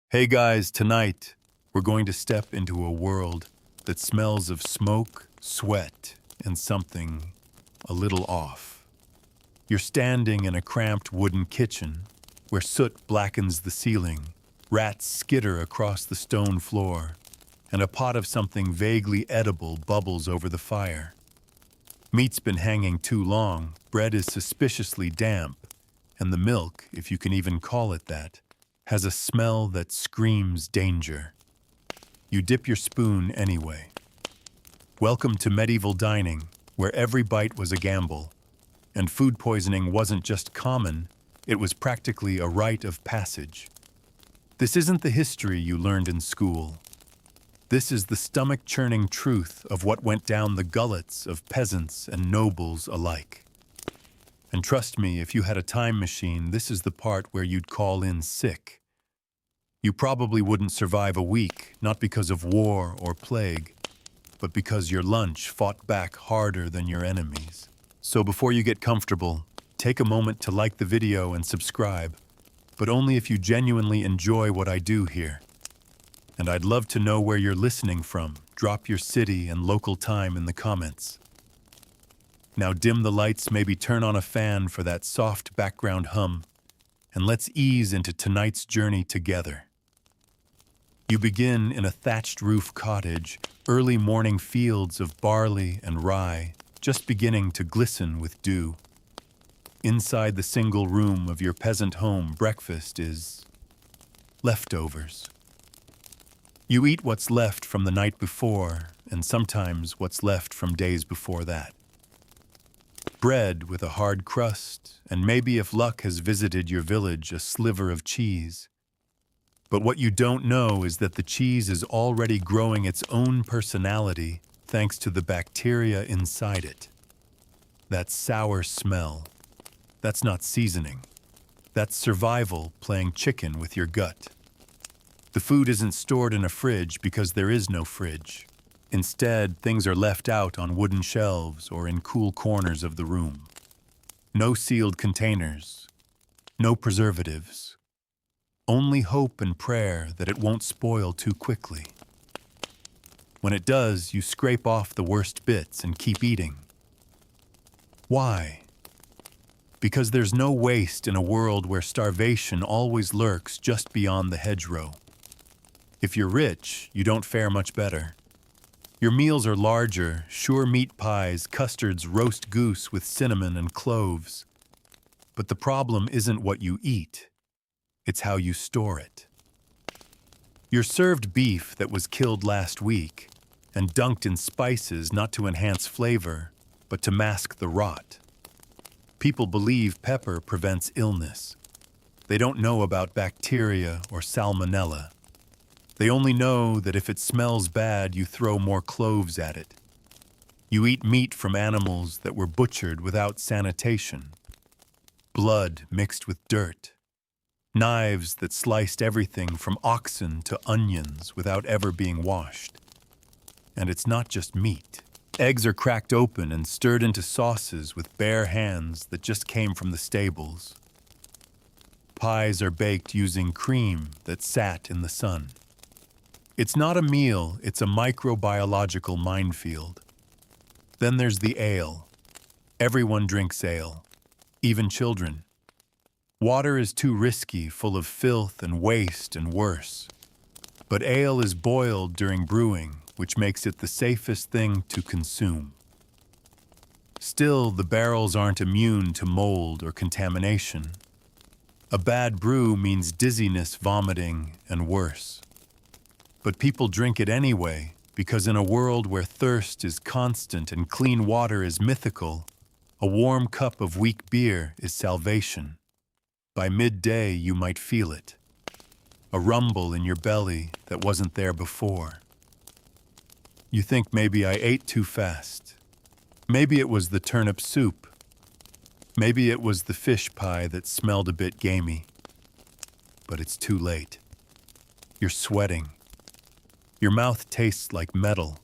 Hey guys, tonight we're going to step into a world that smells of smoke, sweat, and something a little off. You're standing in a cramped wooden kitchen where soot blackens the ceiling, rats skitter across the stone floor, and a pot of something vaguely edible bubbles over the fire. Meat's been hanging too long, bread is suspiciously damp, and the milk, if you can even call it that, has a smell that screams danger. You dip your spoon anyway. Welcome to medieval dining, where every bite was a gamble, and food poisoning wasn't just common, it was practically a rite of passage. This isn't the history you learned in school. This is the stomach-churning truth of what went down the gullets of peasants and nobles alike. And trust me, if you had a time machine, this is the part where you'd call in sick. You probably wouldn't survive a week, not because of war or plague, but because your lunch fought back harder than your enemies. So before you get comfortable, take a moment to like the video and subscribe, but only if you genuinely enjoy what I do here. And I'd love to know where you're listening from. Drop your city and local time in the comments. Now dim the lights, maybe turn on a fan for that soft background hum, and let's ease into tonight's journey together. You begin in a thatched roof cottage, early morning fields of barley and rye just beginning to glisten with dew. Inside the single room of your peasant home, breakfast is leftovers. You eat what's left from the night before, and sometimes what's left from days before that. Bread with a hard crust, and maybe if luck has visited your village, a sliver of cheese. But what you don't know is that the cheese is already growing its own personality thanks to the bacteria inside it. That sour smell, that's not seasoning. That's survival playing chicken with your gut. The food isn't stored in a fridge because there is no fridge. Instead, things are left out on wooden shelves or in cool corners of the room. No sealed containers, no preservatives. Only hope and prayer that it won't spoil too quickly. When it does, you scrape off the worst bits and keep eating. Why? Because there's no waste in a world where starvation always lurks just beyond the hedgerow. If you're rich, you don't fare much better. Your meals are larger, sure meat pies, custards, roast goose with cinnamon and cloves. But the problem isn't what you eat. It's how you store it. You're served beef that was killed last week and dunked in spices not to enhance flavor, but to mask the rot. People believe pepper prevents illness. They don't know about bacteria or salmonella. They only know that if it smells bad, you throw more cloves at it. You eat meat from animals that were butchered without sanitation. Blood mixed with dirt. Knives that sliced everything from oxen to onions without ever being washed. And it's not just meat. Eggs are cracked open and stirred into sauces with bare hands that just came from the stables. Pies are baked using cream that sat in the sun. It's not a meal, it's a microbiological minefield. Then there's the ale. Everyone drinks ale, even children. Water is too risky, full of filth and waste and worse. But ale is boiled during brewing, which makes it the safest thing to consume. Still, the barrels aren't immune to mold or contamination. A bad brew means dizziness, vomiting, and worse. But people drink it anyway, because in a world where thirst is constant and clean water is mythical, a warm cup of weak beer is salvation. By midday, you might feel it. A rumble in your belly that wasn't there before. You think maybe I ate too fast. Maybe it was the turnip soup. Maybe it was the fish pie that smelled a bit gamey. But it's too late. You're sweating. Your mouth tastes like metal,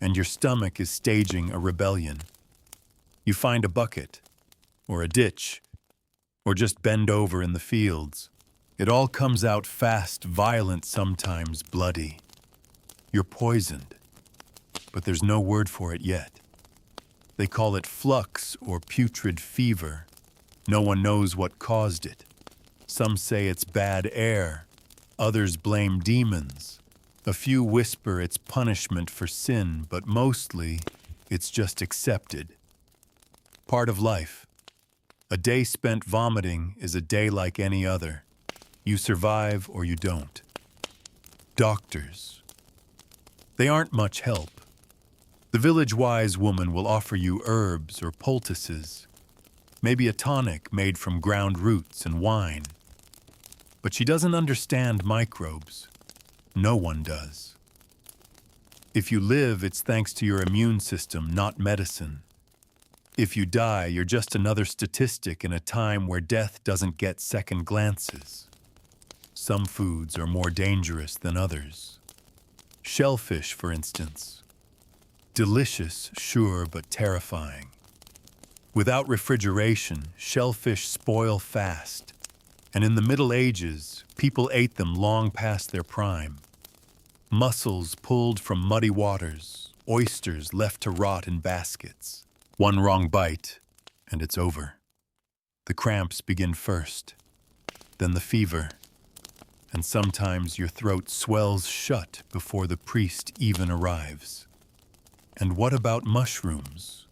and your stomach is staging a rebellion. You find a bucket, or a ditch, or just bend over in the fields. It all comes out fast, violent, sometimes bloody. You're poisoned, but there's no word for it yet. They call it flux or putrid fever. No one knows what caused it. Some say it's bad air. Others blame demons. A few whisper it's punishment for sin, but mostly it's just accepted. Part of life. A day spent vomiting is a day like any other. You survive or you don't. Doctors. They aren't much help. The village-wise woman will offer you herbs or poultices, maybe a tonic made from ground roots and wine. But she doesn't understand microbes. No one does. If you live, it's thanks to your immune system, not medicine. If you die, you're just another statistic in a time where death doesn't get second glances. Some foods are more dangerous than others. Shellfish, for instance. Delicious, sure, but terrifying. Without refrigeration, shellfish spoil fast. And in the Middle Ages, people ate them long past their prime. Mussels pulled from muddy waters, oysters left to rot in baskets. One wrong bite, and it's over. The cramps begin first, then the fever, and sometimes your throat swells shut before the priest even arrives. And what about mushrooms?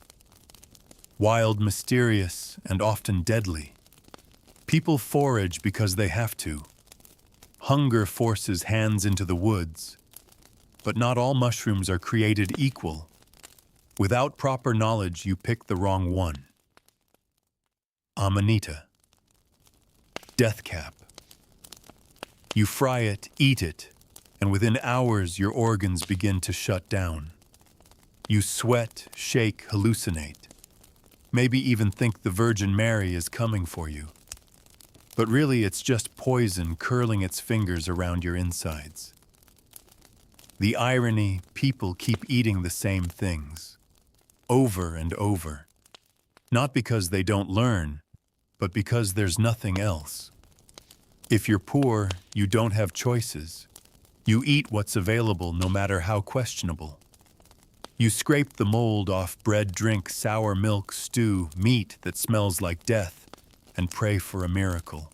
Wild, mysterious, and often deadly. People forage because they have to. Hunger forces hands into the woods. But not all mushrooms are created equal. Without proper knowledge, you pick the wrong one. Amanita. Death cap. You fry it, eat it, and within hours your organs begin to shut down. You sweat, shake, hallucinate. Maybe even think the Virgin Mary is coming for you. But really it's just poison curling its fingers around your insides. The irony, people keep eating the same things, over and over. Not because they don't learn, but because there's nothing else. If you're poor, you don't have choices. You eat what's available no matter how questionable. You scrape the mold off bread, drink, sour milk, stew, meat that smells like death, and pray for a miracle.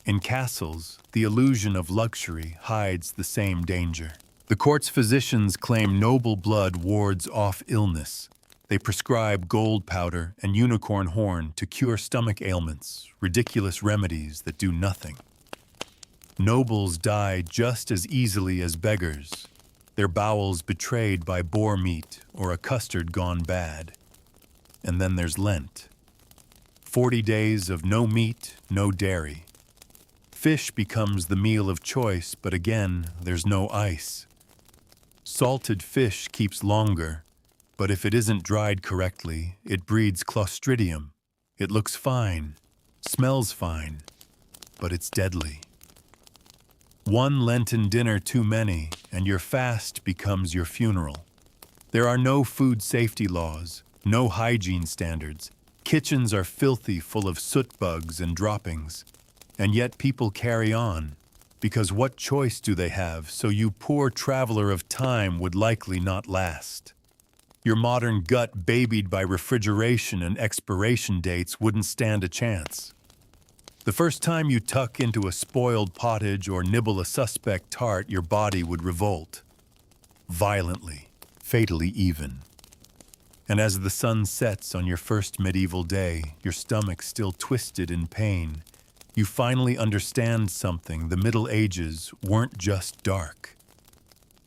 In castles, the illusion of luxury hides the same danger. The court's physicians claim noble blood wards off illness. They prescribe gold powder and unicorn horn to cure stomach ailments, ridiculous remedies that do nothing. Nobles die just as easily as beggars, their bowels betrayed by boar meat or a custard gone bad. And then there's Lent. 40 days of no meat, no dairy. Fish becomes the meal of choice, but again, there's no ice. Salted fish keeps longer, but if it isn't dried correctly, it breeds Clostridium. It looks fine, smells fine, but it's deadly. One Lenten dinner too many, and your fast becomes your funeral. There are no food safety laws, no hygiene standards. Kitchens are filthy, full of soot bugs and droppings. And yet people carry on, because what choice do they have, so you poor traveler of time would likely not last. Your modern gut babied by refrigeration and expiration dates wouldn't stand a chance. The first time you tuck into a spoiled pottage or nibble a suspect tart, your body would revolt. Violently, fatally even. And as the sun sets on your first medieval day, your stomach still twisted in pain, you finally understand something. The Middle Ages weren't just dark.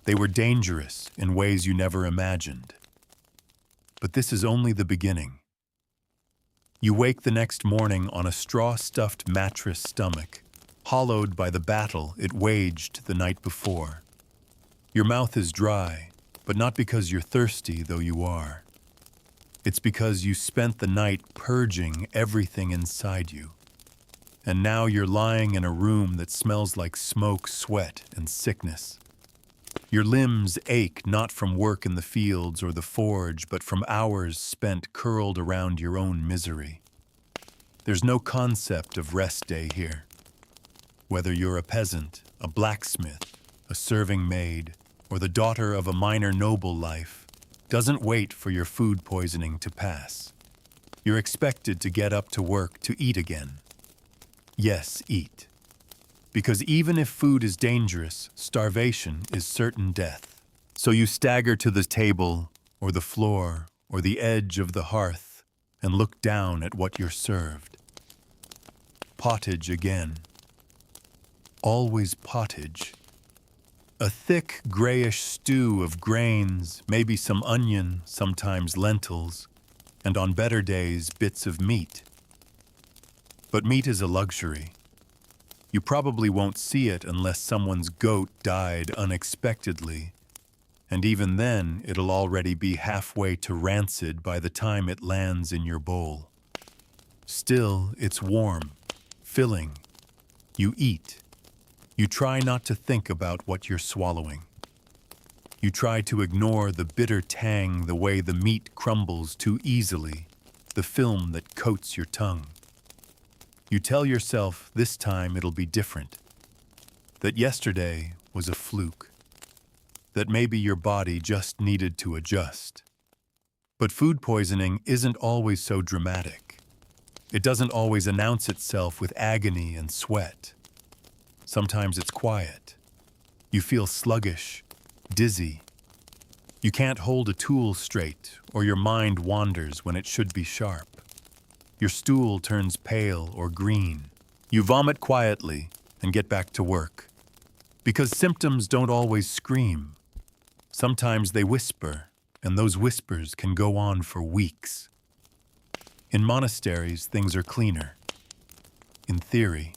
They were dangerous in ways you never imagined. But this is only the beginning. You wake the next morning on a straw-stuffed mattress stomach, hollowed by the battle it waged the night before. Your mouth is dry, but not because you're thirsty, though you are. It's because you spent the night purging everything inside you. And now you're lying in a room that smells like smoke, sweat, and sickness. Your limbs ache not from work in the fields or the forge, but from hours spent curled around your own misery. There's no concept of rest day here. Whether you're a peasant, a blacksmith, a serving maid, or the daughter of a minor noble life, doesn't wait for your food poisoning to pass. You're expected to get up to work to eat again. Yes, eat. Because even if food is dangerous, starvation is certain death. So you stagger to the table, or the floor, or the edge of the hearth, and look down at what you're served. Pottage again. Always pottage. A thick, grayish stew of grains, maybe some onion, sometimes lentils, and on better days, bits of meat. But meat is a luxury. You probably won't see it unless someone's goat died unexpectedly, and even then, it'll already be halfway to rancid by the time it lands in your bowl. Still, it's warm, filling. You eat. You try not to think about what you're swallowing. You try to ignore the bitter tang the way the meat crumbles too easily, the film that coats your tongue. You tell yourself this time it'll be different, that yesterday was a fluke, that maybe your body just needed to adjust. But food poisoning isn't always so dramatic. It doesn't always announce itself with agony and sweat. Sometimes it's quiet. You feel sluggish, dizzy. You can't hold a tool straight, or your mind wanders when it should be sharp. Your stool turns pale or green. You vomit quietly and get back to work. Because symptoms don't always scream. Sometimes they whisper, and those whispers can go on for weeks. In monasteries, things are cleaner. In theory.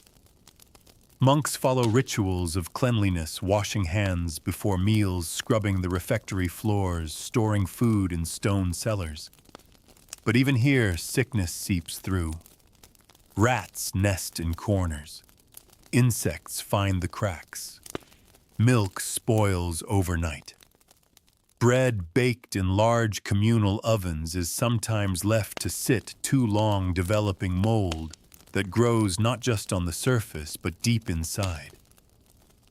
Monks follow rituals of cleanliness, washing hands before meals, scrubbing the refectory floors, storing food in stone cellars. But even here, sickness seeps through. Rats nest in corners. Insects find the cracks. Milk spoils overnight. Bread baked in large communal ovens is sometimes left to sit too long, developing mold that grows not just on the surface, but deep inside.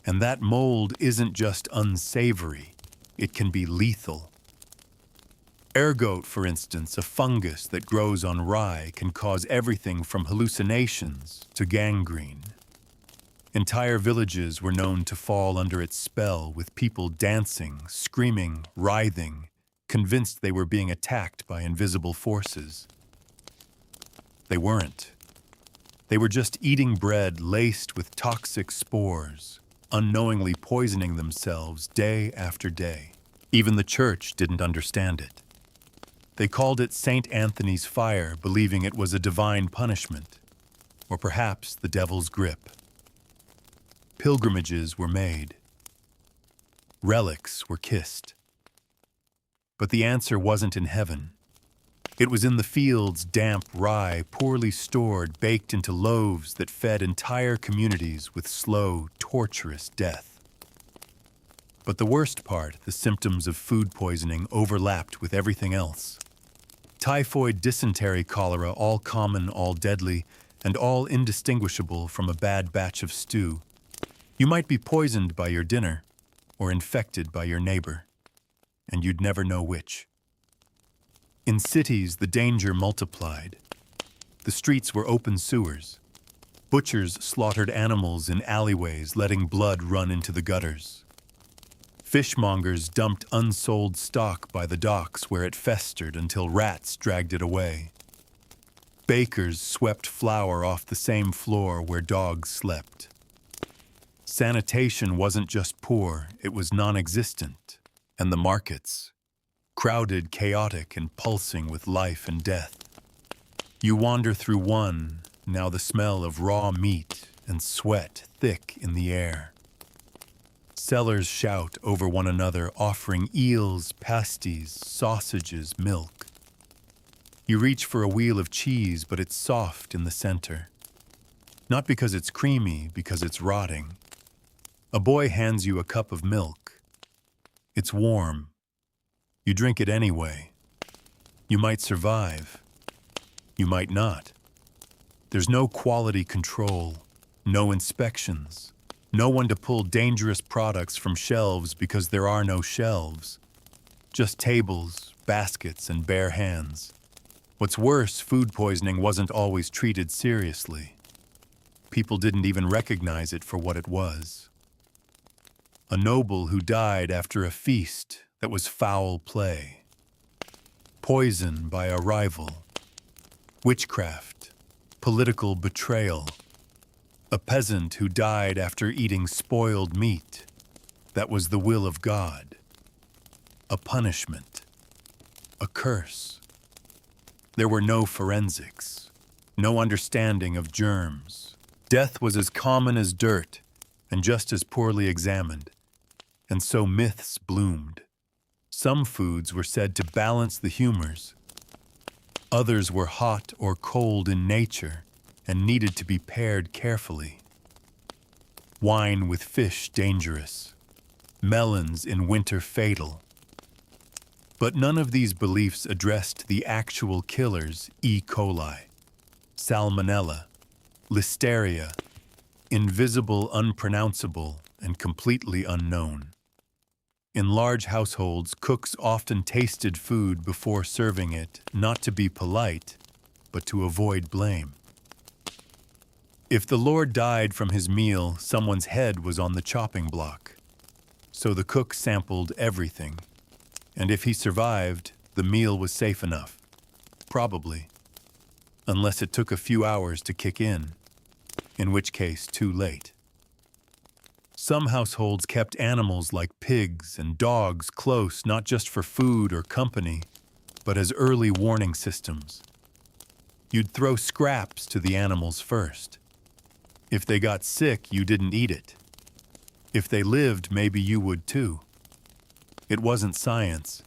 And that mold isn't just unsavory, it can be lethal. Ergot, for instance, a fungus that grows on rye, can cause everything from hallucinations to gangrene. Entire villages were known to fall under its spell, with people dancing, screaming, writhing, convinced they were being attacked by invisible forces. They weren't. They were just eating bread laced with toxic spores, unknowingly poisoning themselves day after day. Even the church didn't understand it. They called it St. Anthony's fire, believing it was a divine punishment, or perhaps the devil's grip. Pilgrimages were made. Relics were kissed. But the answer wasn't in heaven. It was in the fields, damp rye, poorly stored, baked into loaves that fed entire communities with slow, torturous death. But the worst part, the symptoms of food poisoning, overlapped with everything else. Typhoid, dysentery, cholera, all common, all deadly, and all indistinguishable from a bad batch of stew. You might be poisoned by your dinner, or infected by your neighbor, and you'd never know which. In cities, the danger multiplied. The streets were open sewers. Butchers slaughtered animals in alleyways, letting blood run into the gutters. Fishmongers dumped unsold stock by the docks where it festered until rats dragged it away. Bakers swept flour off the same floor where dogs slept. Sanitation wasn't just poor, it was non-existent. And the markets, crowded, chaotic, and pulsing with life and death. You wander through one, now the smell of raw meat and sweat thick in the air. Sellers shout over one another, offering eels, pasties, sausages, milk. You reach for a wheel of cheese, but it's soft in the center. Not because it's creamy, because it's rotting. A boy hands you a cup of milk. It's warm. You drink it anyway. You might survive. You might not. There's no quality control. No inspections. No one to pull dangerous products from shelves because there are no shelves. Just tables, baskets, and bare hands. What's worse, food poisoning wasn't always treated seriously. People didn't even recognize it for what it was. A noble who died after a feast that was foul play. Poison by a rival. Witchcraft. Political betrayal. A peasant who died after eating spoiled meat. That was the will of God. A punishment. A curse. There were no forensics. No understanding of germs. Death was as common as dirt and just as poorly examined. And so myths bloomed. Some foods were said to balance the humors. Others were hot or cold in nature and needed to be paired carefully. Wine with fish dangerous. Melons in winter fatal. But none of these beliefs addressed the actual killers: E. coli, salmonella, listeria, invisible, unpronounceable, and completely unknown. In large households, cooks often tasted food before serving it, not to be polite, but to avoid blame. If the Lord died from his meal, someone's head was on the chopping block. So the cook sampled everything. And if he survived, the meal was safe enough. Probably. Unless it took a few hours to kick in which case too late. Some households kept animals like pigs and dogs close, not just for food or company, but as early warning systems. You'd throw scraps to the animals first. If they got sick, you didn't eat it. If they lived, maybe you would too. It wasn't science.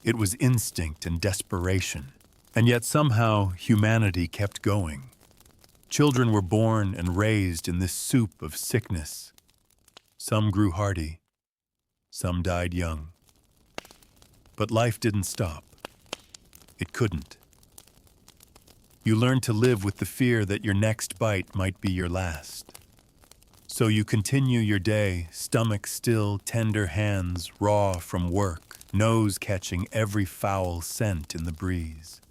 It was instinct and desperation. And yet somehow humanity kept going. Children were born and raised in this soup of sickness. Some grew hardy. Some died young. But life didn't stop. It couldn't. You learned to live with the fear that your next bite might be your last. So you continue your day, stomach still, tender hands, raw from work, nose catching every foul scent in the breeze.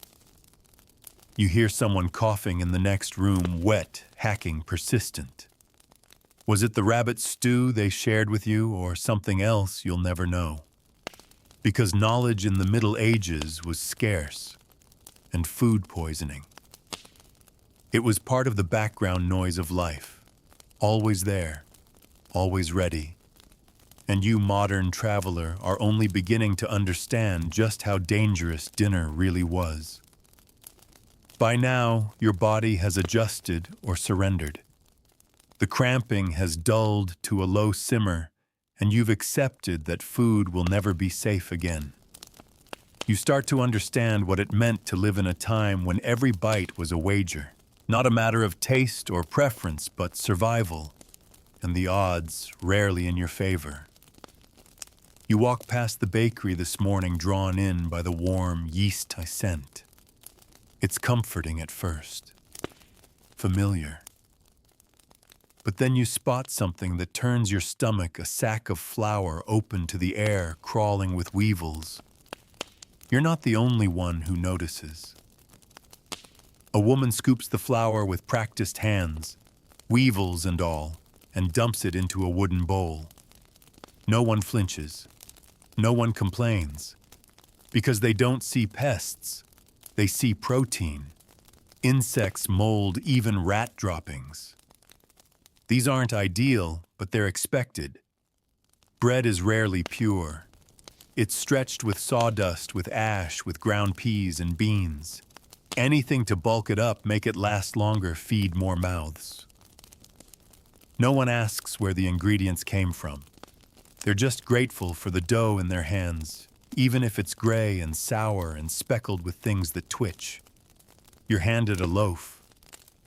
You hear someone coughing in the next room, wet, hacking, persistent. Was it the rabbit stew they shared with you, or something else you'll never know? Because knowledge in the Middle Ages was scarce, and food poisoning. It was part of the background noise of life, always there, always ready. And you, modern traveler, are only beginning to understand just how dangerous dinner really was. By now, your body has adjusted or surrendered. The cramping has dulled to a low simmer, and you've accepted that food will never be safe again. You start to understand what it meant to live in a time when every bite was a wager, not a matter of taste or preference, but survival, and the odds rarely in your favor. You walk past the bakery this morning, drawn in by the warm yeast scent. It's comforting at first, familiar. But then you spot something that turns your stomach, a sack of flour open to the air, crawling with weevils. You're not the only one who notices. A woman scoops the flour with practiced hands, weevils and all, and dumps it into a wooden bowl. No one flinches. No one complains. Because they don't see pests. They see protein. Insects, mold, even rat droppings. These aren't ideal, but they're expected. Bread is rarely pure. It's stretched with sawdust, with ash, with ground peas and beans. Anything to bulk it up, make it last longer, feed more mouths. No one asks where the ingredients came from. They're just grateful for the dough in their hands, even if it's gray and sour and speckled with things that twitch. You're handed a loaf.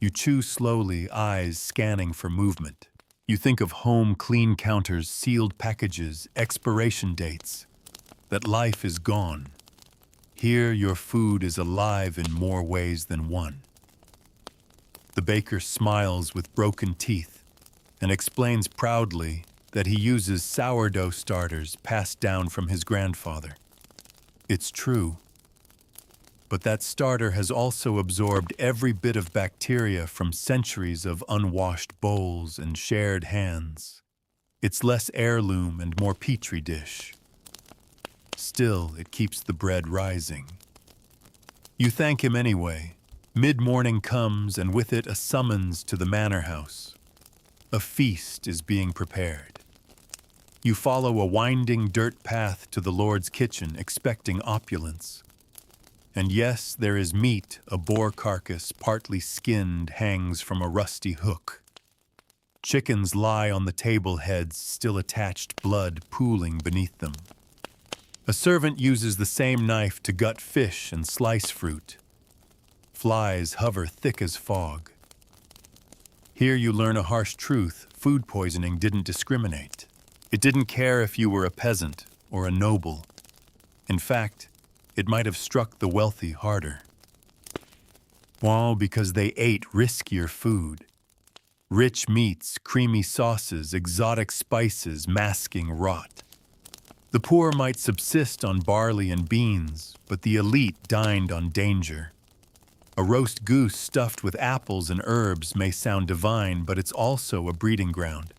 You chew slowly, eyes scanning for movement. You think of home clean counters, sealed packages, expiration dates. That life is gone. Here, your food is alive in more ways than one. The baker smiles with broken teeth and explains proudly that he uses sourdough starters passed down from his grandfather. It's true, but that starter has also absorbed every bit of bacteria from centuries of unwashed bowls and shared hands. It's less heirloom and more petri dish. Still, it keeps the bread rising. You thank him anyway. Mid-morning comes, and with it a summons to the manor house. A feast is being prepared. You follow a winding dirt path to the Lord's kitchen, expecting opulence. And yes, there is meat. A boar carcass, partly skinned, hangs from a rusty hook. Chickens lie on the table heads, still attached, blood pooling beneath them. A servant uses the same knife to gut fish and slice fruit. Flies hover thick as fog. Here you learn a harsh truth: food poisoning didn't discriminate. It didn't care if you were a peasant or a noble. In fact, it might have struck the wealthy harder. All because they ate riskier food. Rich meats, creamy sauces, exotic spices masking rot. The poor might subsist on barley and beans, but the elite dined on danger. A roast goose stuffed with apples and herbs may sound divine, but it's also a breeding ground.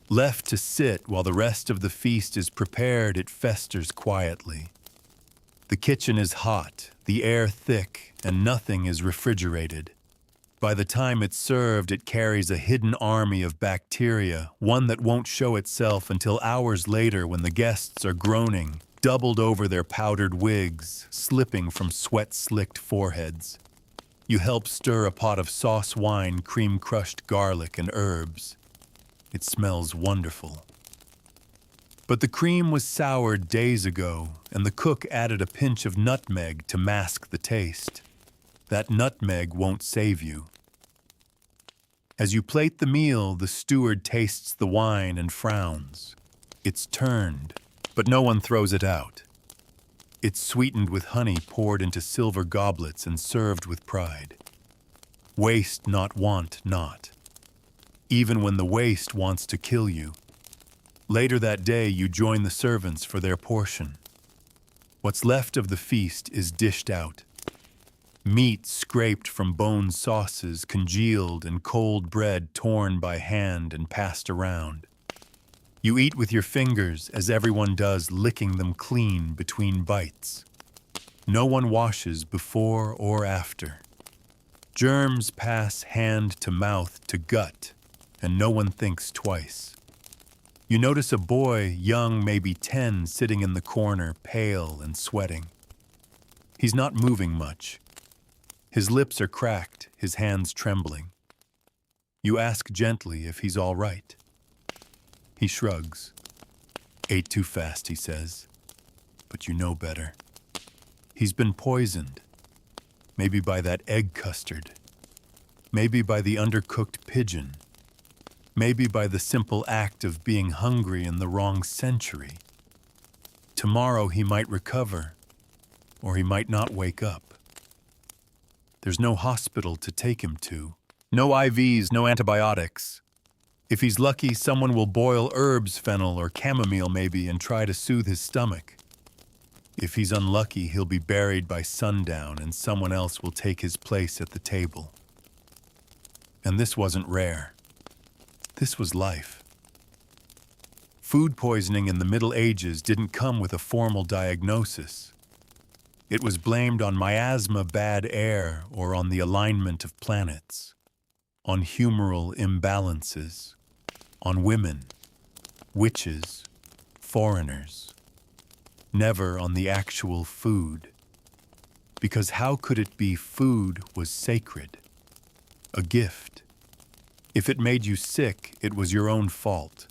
Left to sit while the rest of the feast is prepared, it festers quietly. The kitchen is hot, the air thick, and nothing is refrigerated. By the time it's served, it carries a hidden army of bacteria, one that won't show itself until hours later when the guests are groaning, doubled over their powdered wigs, slipping from sweat-slicked foreheads. You help stir a pot of sauce wine, cream-crushed garlic, and herbs. It smells wonderful. But the cream was soured days ago, and the cook added a pinch of nutmeg to mask the taste. That nutmeg won't save you. As you plate the meal, the steward tastes the wine and frowns. It's turned, but no one throws it out. It's sweetened with honey poured into silver goblets and served with pride. Waste not, want not. Even when the waste wants to kill you. Later that day, you join the servants for their portion. What's left of the feast is dished out. Meat scraped from bone sauces, congealed, and cold bread torn by hand and passed around. You eat with your fingers, as everyone does, licking them clean between bites. No one washes before or after. Germs pass hand to mouth to gut, and no one thinks twice. You notice a boy, young, maybe 10, sitting in the corner, pale and sweating. He's not moving much. His lips are cracked, his hands trembling. You ask gently if he's all right. He shrugs. Ate too fast, he says. But you know better. He's been poisoned. Maybe by that egg custard. Maybe by the undercooked pigeon. Maybe by the simple act of being hungry in the wrong century. Tomorrow he might recover, or he might not wake up. There's no hospital to take him to. No IVs, no antibiotics. If he's lucky, someone will boil herbs, fennel or chamomile maybe, and try to soothe his stomach. If he's unlucky, he'll be buried by sundown and someone else will take his place at the table. And this wasn't rare. This was life. Food poisoning in the Middle Ages didn't come with a formal diagnosis. It was blamed on miasma, bad air, or on the alignment of planets, on humoral imbalances, on women, witches, foreigners. Never on the actual food. Because how could it be food was sacred? A gift. If it made you sick, it was your own fault.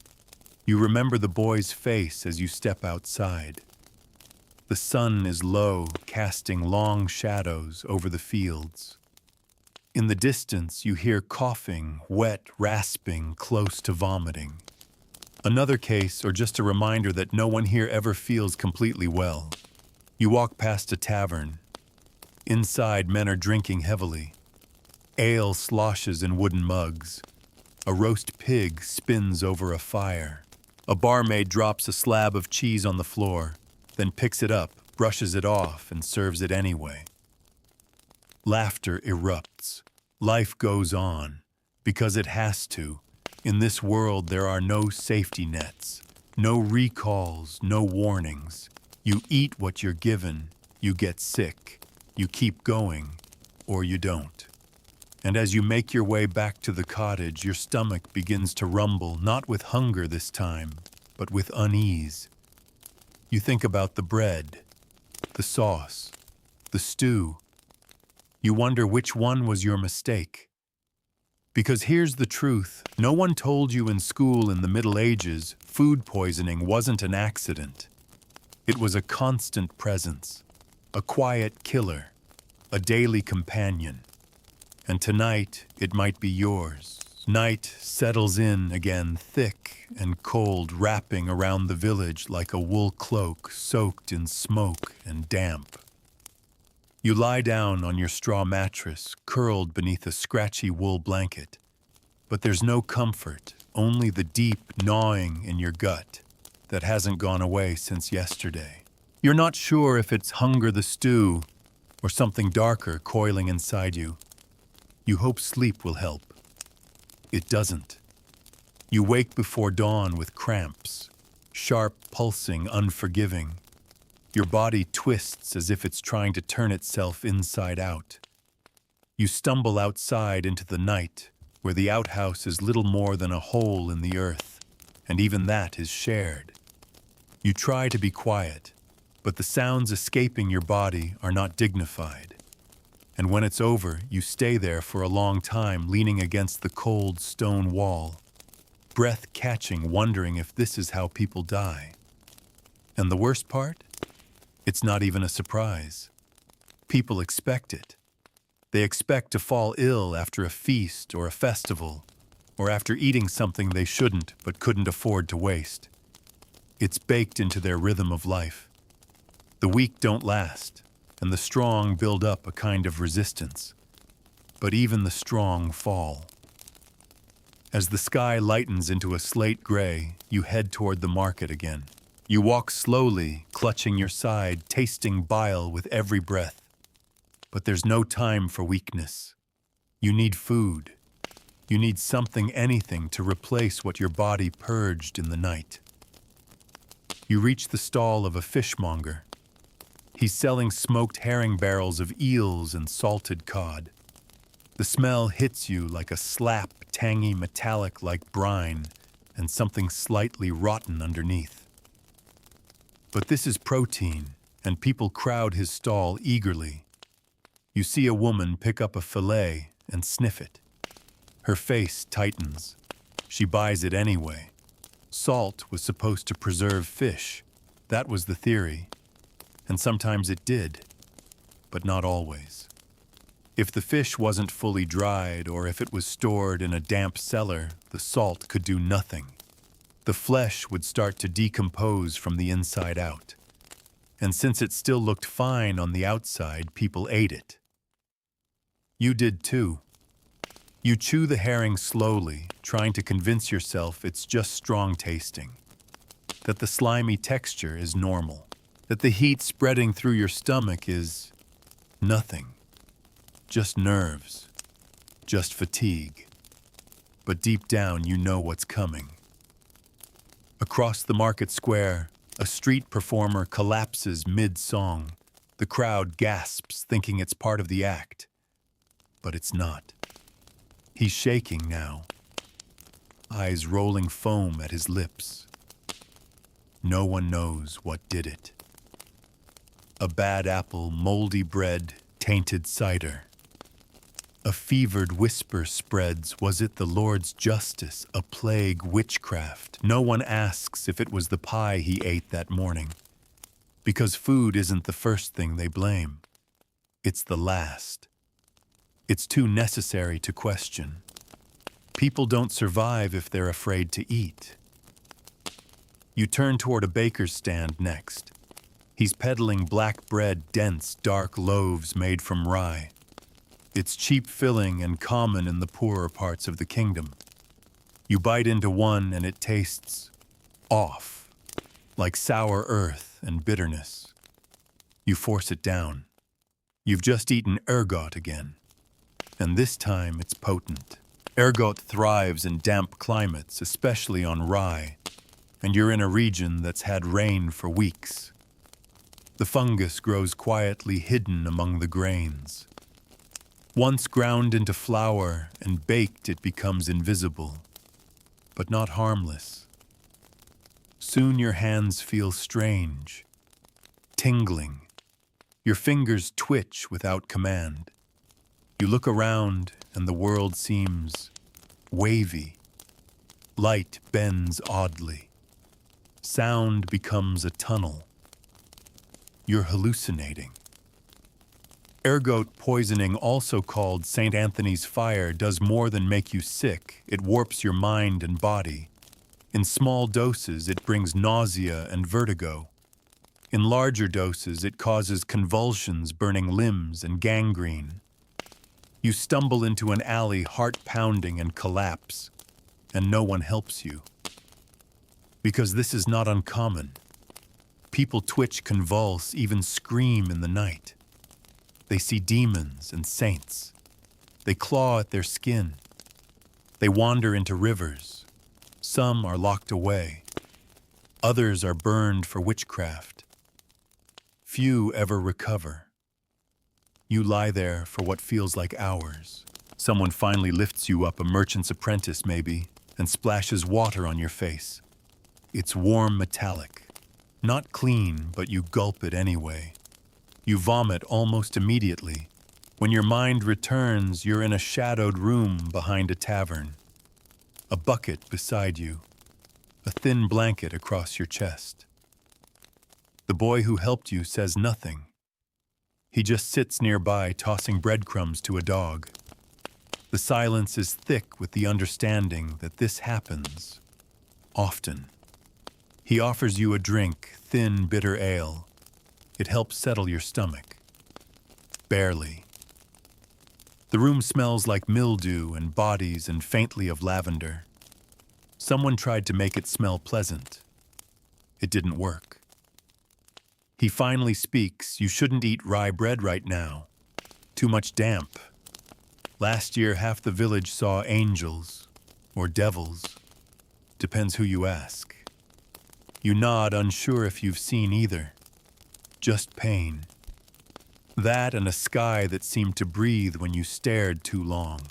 You remember the boy's face as you step outside. The sun is low, casting long shadows over the fields. In the distance, you hear coughing, wet, rasping, close to vomiting. Another case, or just a reminder that no one here ever feels completely well. You walk past a tavern. Inside, men are drinking heavily. Ale sloshes in wooden mugs. A roast pig spins over a fire. A barmaid drops a slab of cheese on the floor, then picks it up, brushes it off, and serves it anyway. Laughter erupts. Life goes on, because it has to. In this world, there are no safety nets, no recalls, no warnings. You eat what you're given, you get sick, you keep going, or you don't. And as you make your way back to the cottage, your stomach begins to rumble, not with hunger this time, but with unease. You think about the bread, the sauce, the stew. You wonder which one was your mistake. Because here's the truth, no one told you in school in the Middle Ages food poisoning wasn't an accident. It was a constant presence, a quiet killer, a daily companion. And tonight, it might be yours. Night settles in again, thick and cold, wrapping around the village like a wool cloak soaked in smoke and damp. You lie down on your straw mattress, curled beneath a scratchy wool blanket. But there's no comfort, only the deep gnawing in your gut that hasn't gone away since yesterday. You're not sure if it's hunger the stew or something darker coiling inside you. You hope sleep will help. It doesn't. You wake before dawn with cramps, sharp, pulsing, unforgiving. Your body twists as if it's trying to turn itself inside out. You stumble outside into the night, where the outhouse is little more than a hole in the earth, and even that is shared. You try to be quiet, but the sounds escaping your body are not dignified. And when it's over, you stay there for a long time, leaning against the cold stone wall, breath catching, wondering if this is how people die. And the worst part? It's not even a surprise. People expect it. They expect to fall ill after a feast or a festival, or after eating something they shouldn't but couldn't afford to waste. It's baked into their rhythm of life. The weak don't last, and the strong build up a kind of resistance. But even the strong fall. As the sky lightens into a slate gray, you head toward the market again. You walk slowly, clutching your side, tasting bile with every breath. But there's no time for weakness. You need food. You need something, anything, to replace what your body purged in the night. You reach the stall of a fishmonger. He's selling smoked herring barrels of eels and salted cod. The smell hits you like a slap, tangy, metallic like brine, and something slightly rotten underneath. But this is protein, and people crowd his stall eagerly. You see a woman pick up a fillet and sniff it. Her face tightens. She buys it anyway. Salt was supposed to preserve fish. That was the theory. And sometimes it did, but not always. If the fish wasn't fully dried, or if it was stored in a damp cellar, the salt could do nothing. The flesh would start to decompose from the inside out. And since it still looked fine on the outside, people ate it. You did too. You chew the herring slowly, trying to convince yourself it's just strong tasting, that the slimy texture is normal, that the heat spreading through your stomach is nothing, just nerves, just fatigue. But deep down, you know what's coming. Across the market square, a street performer collapses mid-song. The crowd gasps, thinking it's part of the act. But it's not. He's shaking now, eyes rolling foam at his lips. No one knows what did it. A bad apple, moldy bread, tainted cider. A fevered whisper spreads, was it the Lord's justice, a plague, witchcraft? No one asks if it was the pie he ate that morning, because food isn't the first thing they blame. It's the last. It's too necessary to question. People don't survive if they're afraid to eat. You turn toward a baker's stand next. He's peddling black bread, dense, dark loaves made from rye. It's cheap filling and common in the poorer parts of the kingdom. You bite into one and it tastes off, like sour earth and bitterness. You force it down. You've just eaten ergot again, and this time it's potent. Ergot thrives in damp climates, especially on rye, and you're in a region that's had rain for weeks. The fungus grows quietly hidden among the grains. Once ground into flour and baked, it becomes invisible, but not harmless. Soon your hands feel strange, tingling. Your fingers twitch without command. You look around and the world seems wavy. Light bends oddly. Sound becomes a tunnel. You're hallucinating. Ergot poisoning, also called St. Anthony's fire, does more than make you sick. It warps your mind and body. In small doses, it brings nausea and vertigo. In larger doses, it causes convulsions, burning limbs, and gangrene. You stumble into an alley, heart pounding, and collapse, and no one helps you. Because this is not uncommon. People twitch, convulse, even scream in the night. They see demons and saints. They claw at their skin. They wander into rivers. Some are locked away. Others are burned for witchcraft. Few ever recover. You lie there for what feels like hours. Someone finally lifts you up, a merchant's apprentice maybe, and splashes water on your face. It's warm metallic. Not clean, but you gulp it anyway. You vomit almost immediately. When your mind returns, you're in a shadowed room behind a tavern. A bucket beside you. A thin blanket across your chest. The boy who helped you says nothing. He just sits nearby, tossing breadcrumbs to a dog. The silence is thick with the understanding that this happens often. He offers you a drink, thin, bitter ale. It helps settle your stomach. Barely. The room smells like mildew and bodies and faintly of lavender. Someone tried to make it smell pleasant. It didn't work. He finally speaks. You shouldn't eat rye bread right now. Too much damp. Last year, half the village saw angels, or devils. Depends who you ask. You nod, unsure if you've seen either. Just pain. That and a sky that seemed to breathe when you stared too long.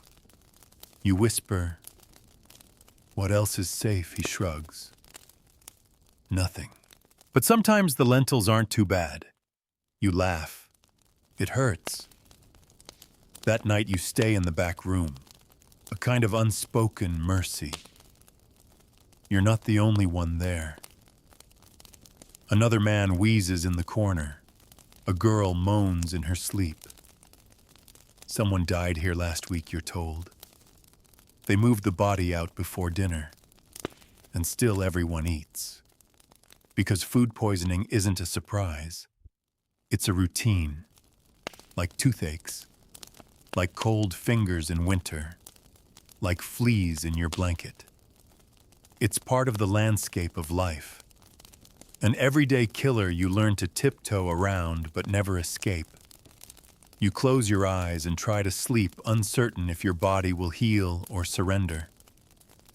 You whisper, "What else is safe?" He shrugs. Nothing. But sometimes the lentils aren't too bad. You laugh. It hurts. That night you stay in the back room. A kind of unspoken mercy. You're not the only one there. Another man wheezes in the corner. A girl moans in her sleep. Someone died here last week, you're told. They moved the body out before dinner. And still everyone eats. Because food poisoning isn't a surprise. It's a routine. Like toothaches. Like cold fingers in winter. Like fleas in your blanket. It's part of the landscape of life. An everyday killer you learn to tiptoe around but never escape. You close your eyes and try to sleep, uncertain if your body will heal or surrender.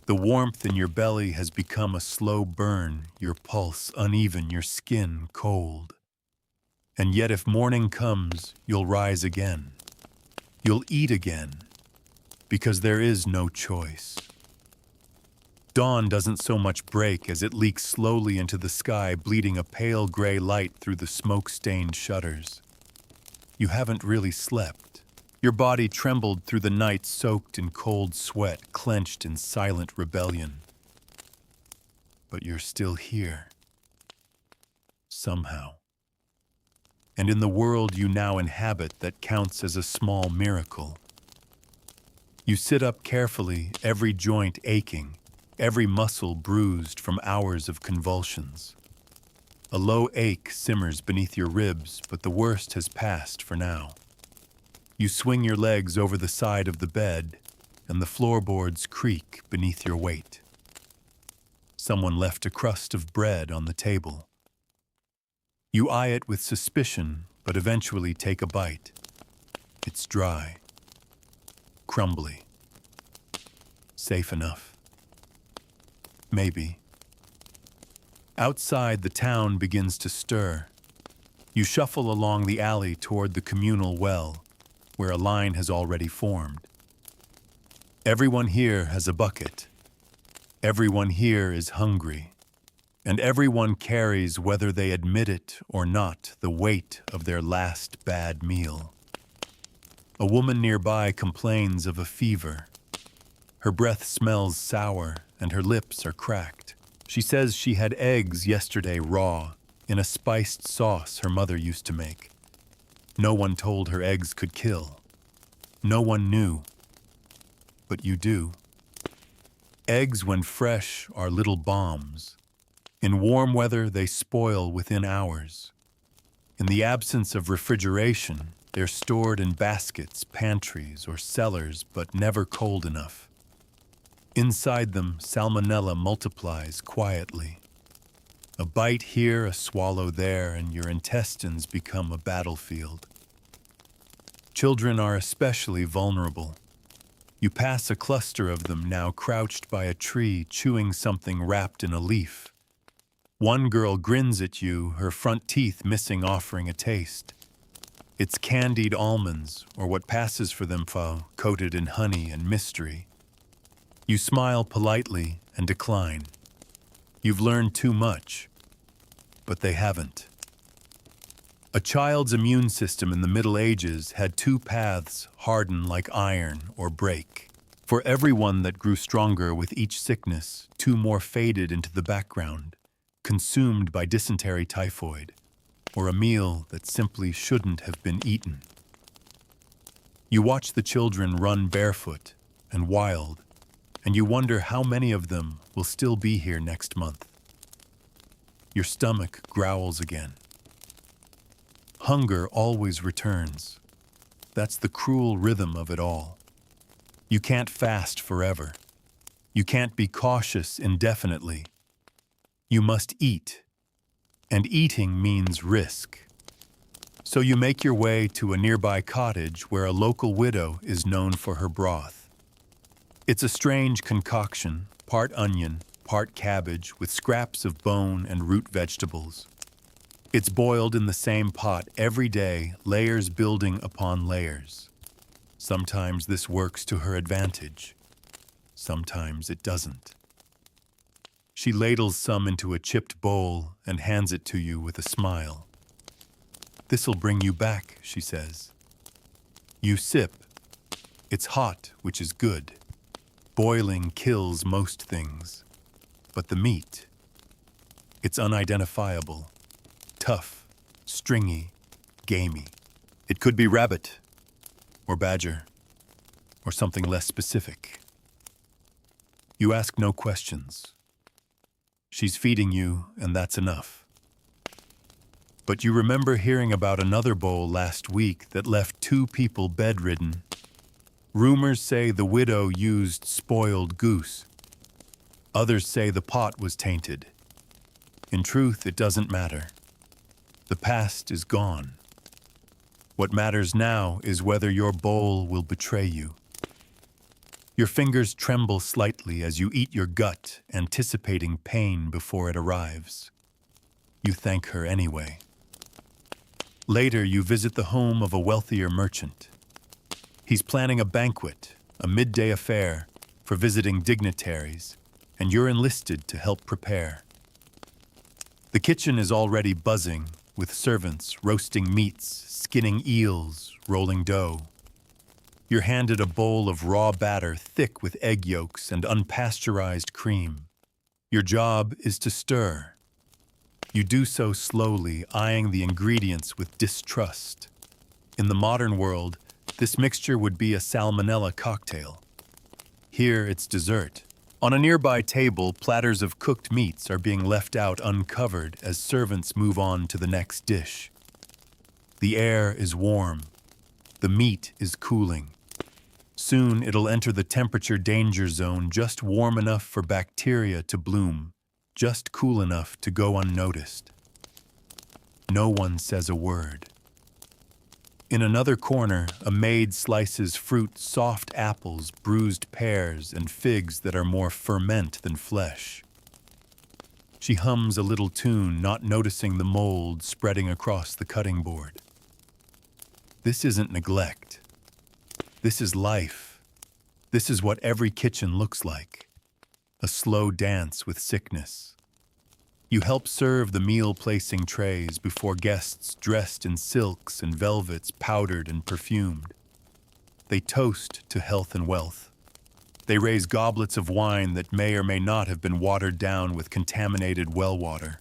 The warmth in your belly has become a slow burn, your pulse uneven, your skin cold. And yet if morning comes, you'll rise again. You'll eat again, because there is no choice. Dawn doesn't so much break as it leaks slowly into the sky, bleeding a pale gray light through the smoke-stained shutters. You haven't really slept. Your body trembled through the night, soaked in cold sweat, clenched in silent rebellion. But you're still here. Somehow. And in the world you now inhabit, that counts as a small miracle. You sit up carefully, every joint aching, every muscle bruised from hours of convulsions. A low ache simmers beneath your ribs, but the worst has passed for now. You swing your legs over the side of the bed, and the floorboards creak beneath your weight. Someone left a crust of bread on the table. You eye it with suspicion, but eventually take a bite. It's dry, crumbly. Safe enough. Maybe. Outside, the town begins to stir. You shuffle along the alley toward the communal well, where a line has already formed. Everyone here has a bucket. Everyone here is hungry. And everyone carries, whether they admit it or not, the weight of their last bad meal. A woman nearby complains of a fever. Her breath smells sour, and her lips are cracked. She says she had eggs yesterday raw, in a spiced sauce her mother used to make. No one told her eggs could kill. No one knew. But you do. Eggs, when fresh, are little bombs. In warm weather, they spoil within hours. In the absence of refrigeration, they're stored in baskets, pantries, or cellars, but never cold enough. Inside them, salmonella multiplies quietly. A bite here, a swallow there, and your intestines become a battlefield. Children are especially vulnerable. You pass a cluster of them now crouched by a tree, chewing something wrapped in a leaf. One girl grins at you, her front teeth missing, offering a taste. It's candied almonds, or what passes for them, coated in honey and mystery. You smile politely and decline. You've learned too much, but they haven't. A child's immune system in the Middle Ages had two paths harden like iron or break. For every one that grew stronger with each sickness, two more faded into the background, consumed by dysentery, typhoid, or a meal that simply shouldn't have been eaten. You watch the children run barefoot and wild, and you wonder how many of them will still be here next month. Your stomach growls again. Hunger always returns. That's the cruel rhythm of it all. You can't fast forever. You can't be cautious indefinitely. You must eat, and eating means risk. So you make your way to a nearby cottage where a local widow is known for her broth. It's a strange concoction, part onion, part cabbage, with scraps of bone and root vegetables. It's boiled in the same pot every day, layers building upon layers. Sometimes this works to her advantage. Sometimes it doesn't. She ladles some into a chipped bowl and hands it to you with a smile. "This'll bring you back," she says. You sip. It's hot, which is good. Boiling kills most things. But the meat, it's unidentifiable. Tough, stringy, gamey. It could be rabbit, or badger, or something less specific. You ask no questions. She's feeding you, and that's enough. But you remember hearing about another bowl last week that left 2 people bedridden. Rumors say the widow used spoiled goose. Others say the pot was tainted. In truth, it doesn't matter. The past is gone. What matters now is whether your bowl will betray you. Your fingers tremble slightly as you eat your gut, anticipating pain before it arrives. You thank her anyway. Later, you visit the home of a wealthier merchant. He's planning a banquet, a midday affair, for visiting dignitaries, and you're enlisted to help prepare. The kitchen is already buzzing, with servants roasting meats, skinning eels, rolling dough. You're handed a bowl of raw batter thick with egg yolks and unpasteurized cream. Your job is to stir. You do so slowly, eyeing the ingredients with distrust. In the modern world, this mixture would be a salmonella cocktail. Here, it's dessert. On a nearby table, platters of cooked meats are being left out uncovered as servants move on to the next dish. The air is warm. The meat is cooling. Soon it'll enter the temperature danger zone, just warm enough for bacteria to bloom, just cool enough to go unnoticed. No one says a word. In another corner, a maid slices fruit, soft apples, bruised pears, and figs that are more ferment than flesh. She hums a little tune, not noticing the mold spreading across the cutting board. This isn't neglect. This is life. This is what every kitchen looks like. A slow dance with sickness. You help serve the meal-placing trays before guests dressed in silks and velvets, powdered and perfumed. They toast to health and wealth. They raise goblets of wine that may or may not have been watered down with contaminated well water.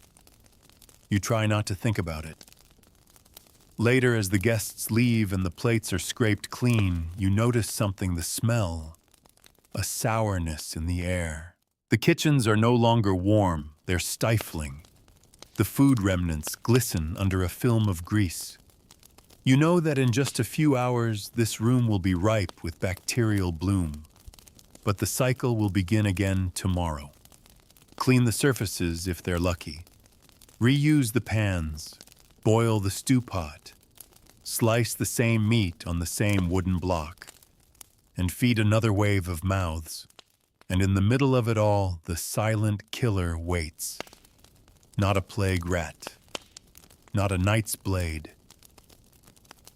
You try not to think about it. Later, as the guests leave and the plates are scraped clean, you notice something: the smell, a sourness in the air. The kitchens are no longer warm, they're stifling. The food remnants glisten under a film of grease. You know that in just a few hours, this room will be ripe with bacterial bloom. But the cycle will begin again tomorrow. Clean the surfaces if they're lucky. Reuse the pans. Boil the stew pot. Slice the same meat on the same wooden block. And feed another wave of mouths. And in the middle of it all, the silent killer waits. Not a plague rat. Not a knight's blade.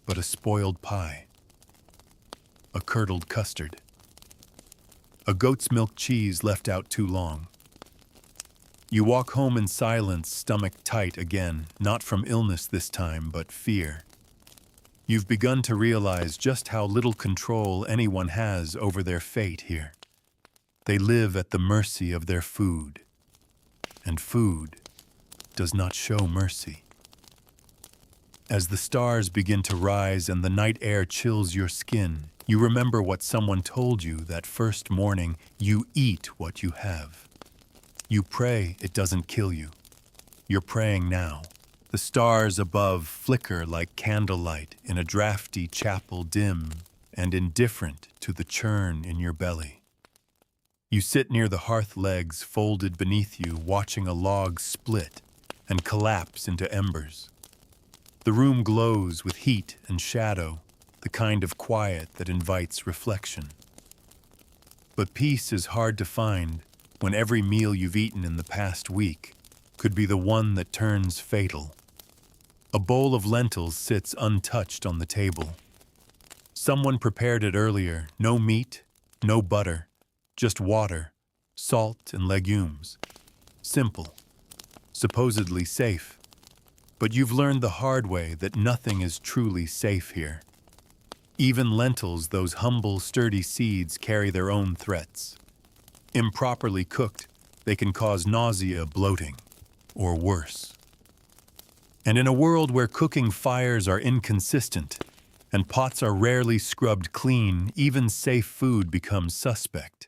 But a spoiled pie. A curdled custard. A goat's milk cheese left out too long. You walk home in silence, stomach tight again, not from illness this time, but fear. You've begun to realize just how little control anyone has over their fate here. They live at the mercy of their food, and food does not show mercy. As the stars begin to rise and the night air chills your skin, you remember what someone told you that first morning: you eat what you have. You pray it doesn't kill you. You're praying now. The stars above flicker like candlelight in a drafty chapel, dim and indifferent to the churn in your belly. You sit near the hearth legs folded beneath you, watching a log split and collapse into embers. The room glows with heat and shadow, the kind of quiet that invites reflection. But peace is hard to find when every meal you've eaten in the past week could be the one that turns fatal. A bowl of lentils sits untouched on the table. Someone prepared it earlier: no meat, no butter, just water, salt, and legumes. Simple, supposedly safe. But you've learned the hard way that nothing is truly safe here. Even lentils, those humble, sturdy seeds, carry their own threats. Improperly cooked, they can cause nausea, bloating, or worse. And in a world where cooking fires are inconsistent and pots are rarely scrubbed clean, even safe food becomes suspect.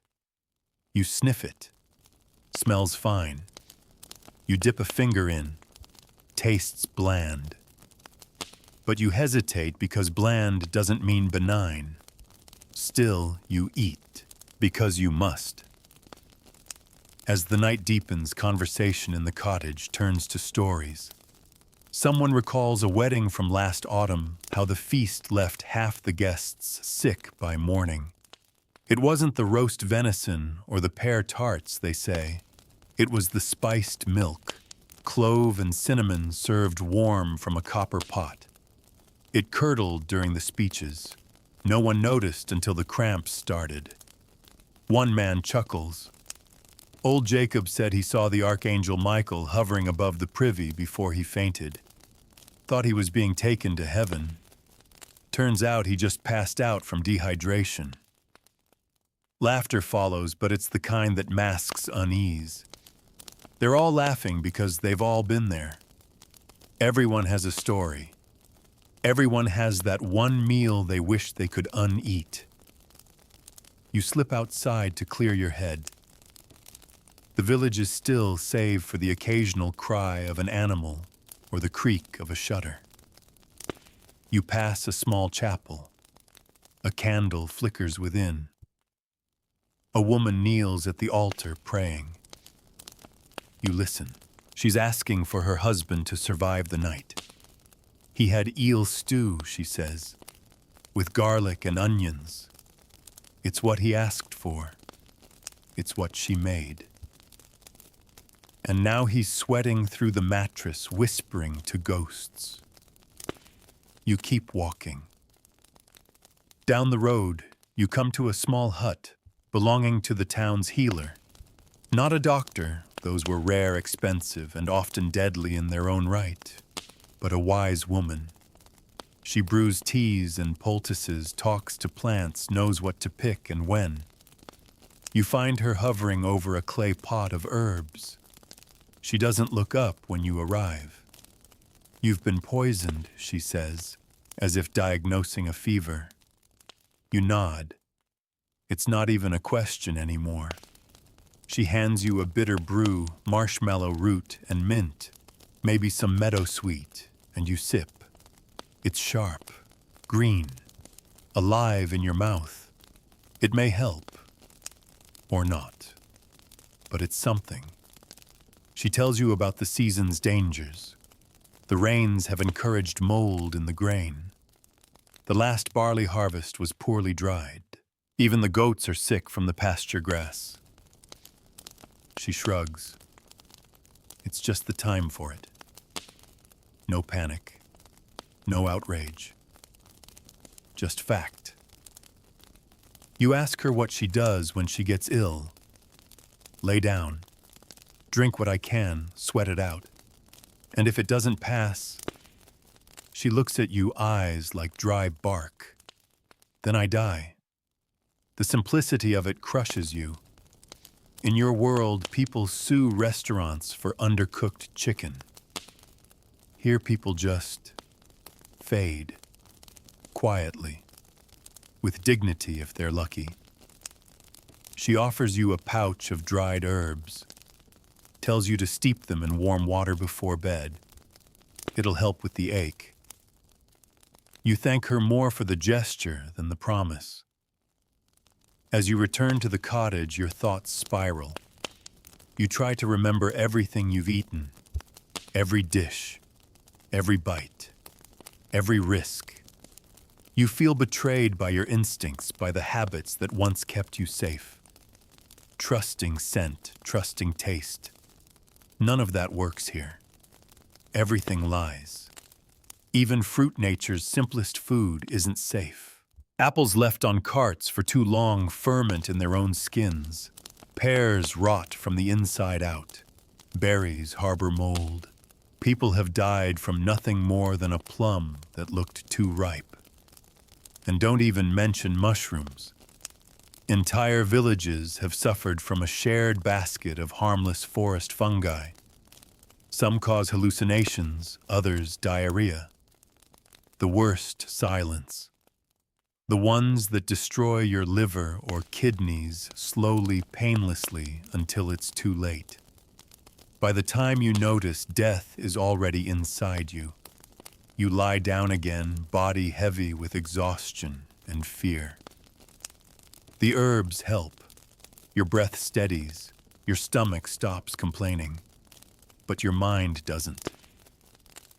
You sniff it. Smells fine. You dip a finger in. Tastes bland. But you hesitate because bland doesn't mean benign. Still, you eat because you must. As the night deepens, conversation in the cottage turns to stories. Someone recalls a wedding from last autumn, how the feast left half the guests sick by morning. It wasn't the roast venison or the pear tarts, they say. It was the spiced milk, clove and cinnamon served warm from a copper pot. It curdled during the speeches. No one noticed until the cramps started. One man chuckles. Old Jacob said he saw the Archangel Michael hovering above the privy before he fainted. Thought he was being taken to heaven. Turns out he just passed out from dehydration. Laughter follows, but it's the kind that masks unease. They're all laughing because they've all been there. Everyone has a story. Everyone has that one meal they wish they could uneat. You slip outside to clear your head. The village is still, save for the occasional cry of an animal or the creak of a shutter. You pass a small chapel. A candle flickers within. A woman kneels at the altar praying. You listen. She's asking for her husband to survive the night. He had eel stew, she says, with garlic and onions. It's what he asked for. It's what she made. And now he's sweating through the mattress, whispering to ghosts. You keep walking. Down the road, you come to a small hut belonging to the town's healer. Not a doctor, those were rare, expensive, and often deadly in their own right, but a wise woman. She brews teas and poultices, talks to plants, knows what to pick and when. You find her hovering over a clay pot of herbs. She doesn't look up when you arrive. You've been poisoned, she says, as if diagnosing a fever. You nod. It's not even a question anymore. She hands you a bitter brew, marshmallow root and mint, maybe some meadowsweet, and you sip. It's sharp, green, alive in your mouth. It may help, or not, but it's something. She tells you about the season's dangers. The rains have encouraged mold in the grain. The last barley harvest was poorly dried. Even the goats are sick from the pasture grass. She shrugs. It's just the time for it. No panic. No outrage. Just fact. You ask her what she does when she gets ill. Lay down. Drink what I can, sweat it out. And if it doesn't pass, she looks at you, eyes like dry bark. Then I die. The simplicity of it crushes you. In your world, people sue restaurants for undercooked chicken. Here people just fade, quietly, with dignity if they're lucky. She offers you a pouch of dried herbs, tells you to steep them in warm water before bed. It'll help with the ache. You thank her more for the gesture than the promise. As you return to the cottage, your thoughts spiral. You try to remember everything you've eaten, every dish, every bite, every risk. You feel betrayed by your instincts, by the habits that once kept you safe. Trusting scent, trusting taste. None of that works here. Everything lies. Even fruit nature's simplest food isn't safe. Apples left on carts for too long ferment in their own skins. Pears rot from the inside out. Berries harbor mold. People have died from nothing more than a plum that looked too ripe. And don't even mention mushrooms. Entire villages have suffered from a shared basket of harmless forest fungi. Some cause hallucinations, others diarrhea. The worst, silence. The ones that destroy your liver or kidneys slowly, painlessly, until it's too late. By the time you notice, death is already inside you. You lie down again, body heavy with exhaustion and fear. The herbs help. Your breath steadies. Your stomach stops complaining. But your mind doesn't.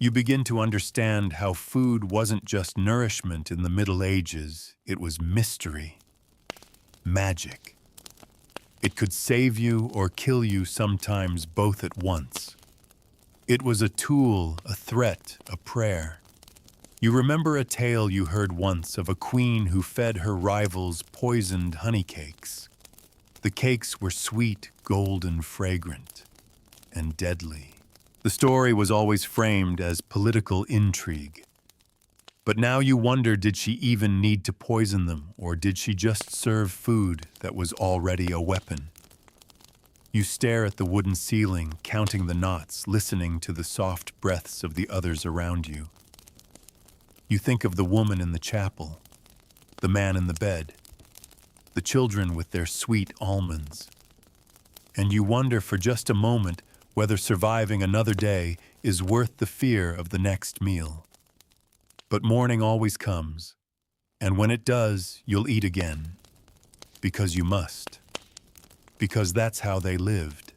You begin to understand how food wasn't just nourishment in the Middle Ages, it was mystery, magic. It could save you or kill you, sometimes both at once. It was a tool, a threat, a prayer. You remember a tale you heard once of a queen who fed her rivals poisoned honey cakes. The cakes were sweet, golden, fragrant, and deadly. The story was always framed as political intrigue. But now you wonder, did she even need to poison them, or did she just serve food that was already a weapon? You stare at the wooden ceiling, counting the knots, listening to the soft breaths of the others around you. You think of the woman in the chapel, the man in the bed, the children with their sweet almonds. And you wonder for just a moment whether surviving another day is worth the fear of the next meal. But morning always comes. And when it does, you'll eat again. Because you must. Because that's how they lived.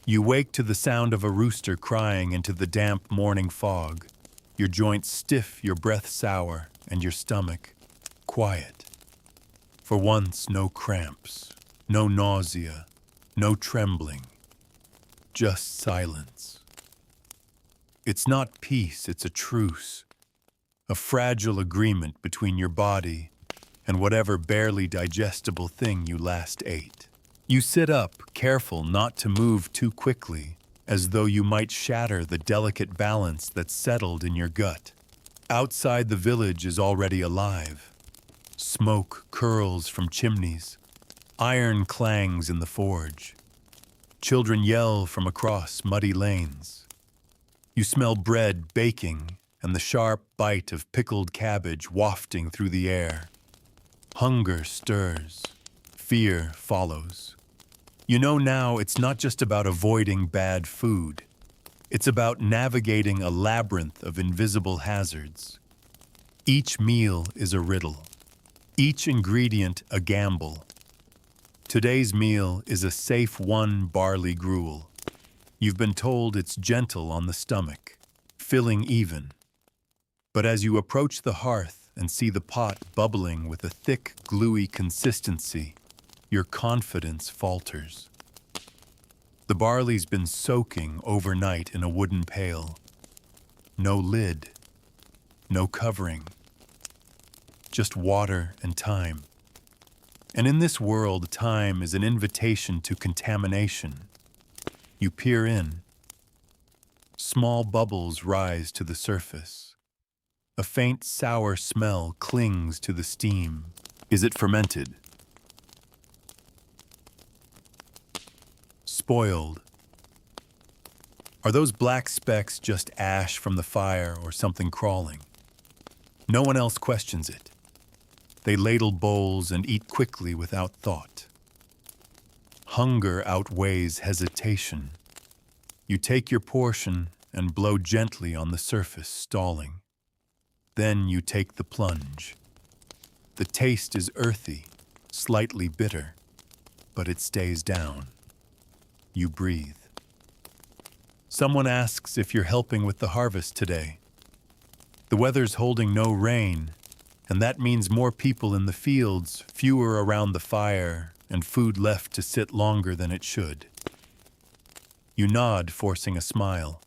You wake to the sound of a rooster crying into the damp morning fog, your joints stiff, your breath sour, and your stomach quiet. For once, no cramps, no nausea, no trembling, just silence. It's not peace, it's a truce, a fragile agreement between your body and whatever barely digestible thing you last ate. You sit up, careful not to move too quickly, as though you might shatter the delicate balance that's settled in your gut. Outside, the village is already alive. Smoke curls from chimneys. Iron clangs in the forge. Children yell from across muddy lanes. You smell bread baking and the sharp bite of pickled cabbage wafting through the air. Hunger stirs. Fear follows. You know now it's not just about avoiding bad food. It's about navigating a labyrinth of invisible hazards. Each meal is a riddle. Each ingredient a gamble. Today's meal is a safe one barley gruel. You've been told it's gentle on the stomach, filling even. But as you approach the hearth and see the pot bubbling with a thick, gluey consistency, your confidence falters. The barley's been soaking overnight in a wooden pail. No lid, no covering. Just water and time. And in this world, time is an invitation to contamination. You peer in. Small bubbles rise to the surface. A faint sour smell clings to the steam. Is it fermented? Spoiled? Are those black specks just ash from the fire or something crawling? No one else questions it. They ladle bowls and eat quickly without thought. Hunger outweighs hesitation. You take your portion and blow gently on the surface, stalling. Then you take the plunge. The taste is earthy, slightly bitter, but it stays down. You breathe. Someone asks if you're helping with the harvest today. The weather's holding no rain, and that means more people in the fields, fewer around the fire, and food left to sit longer than it should. You nod, forcing a smile.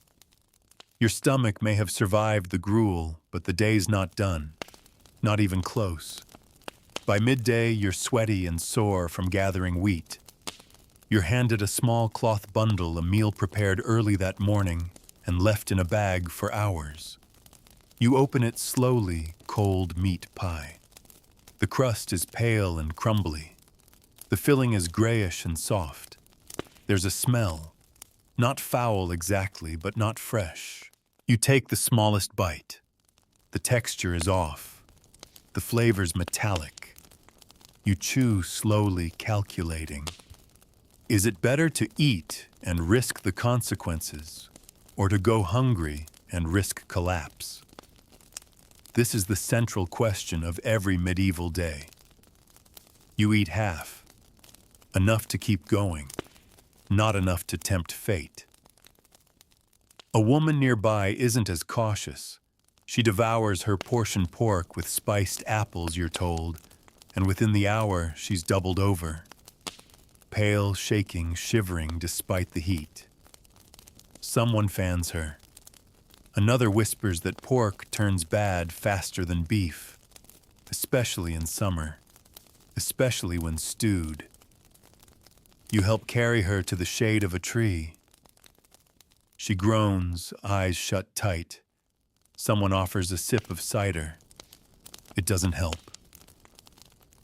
Your stomach may have survived the gruel, but the day's not done. Not even close. By midday, you're sweaty and sore from gathering wheat. You're handed a small cloth bundle, a meal prepared early that morning and left in a bag for hours. You open it slowly, cold meat pie. The crust is pale and crumbly. The filling is grayish and soft. There's a smell. Not foul exactly, but not fresh. You take the smallest bite. The texture is off. The flavor's metallic. You chew slowly, calculating. Is it better to eat and risk the consequences, or to go hungry and risk collapse? This is the central question of every medieval day. You eat half. Enough to keep going, not enough to tempt fate. A woman nearby isn't as cautious. She devours her portion pork with spiced apples, you're told, and within the hour she's doubled over. Pale, shaking, shivering despite the heat. Someone fans her. Another whispers that pork turns bad faster than beef, especially in summer, especially when stewed. You help carry her to the shade of a tree. She groans, eyes shut tight. Someone offers a sip of cider. It doesn't help.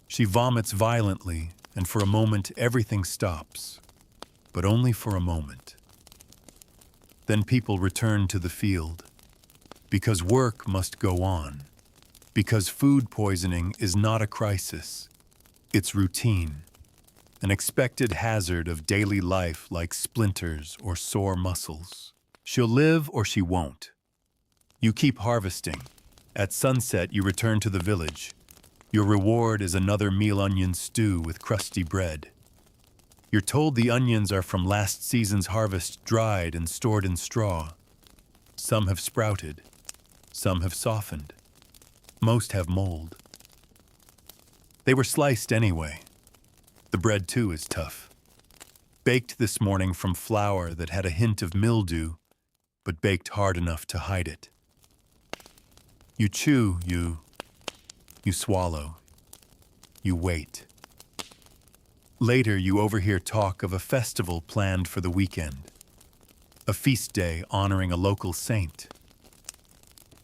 She vomits violently, and for a moment everything stops, but only for a moment. Then people return to the field, because work must go on, because food poisoning is not a crisis, it's routine, an expected hazard of daily life like splinters or sore muscles. She'll live or she won't. You keep harvesting, At sunset, you return to the village. Your reward is another meal onion stew with crusty bread. You're told the onions are from last season's harvest, dried and stored in straw. Some have sprouted. Some have softened. Most have mold. They were sliced anyway. The bread, too, is tough. Baked this morning from flour that had a hint of mildew, but baked hard enough to hide it. You chew, you swallow, you wait. Later, you overhear talk of a festival planned for the weekend, a feast day honoring a local saint.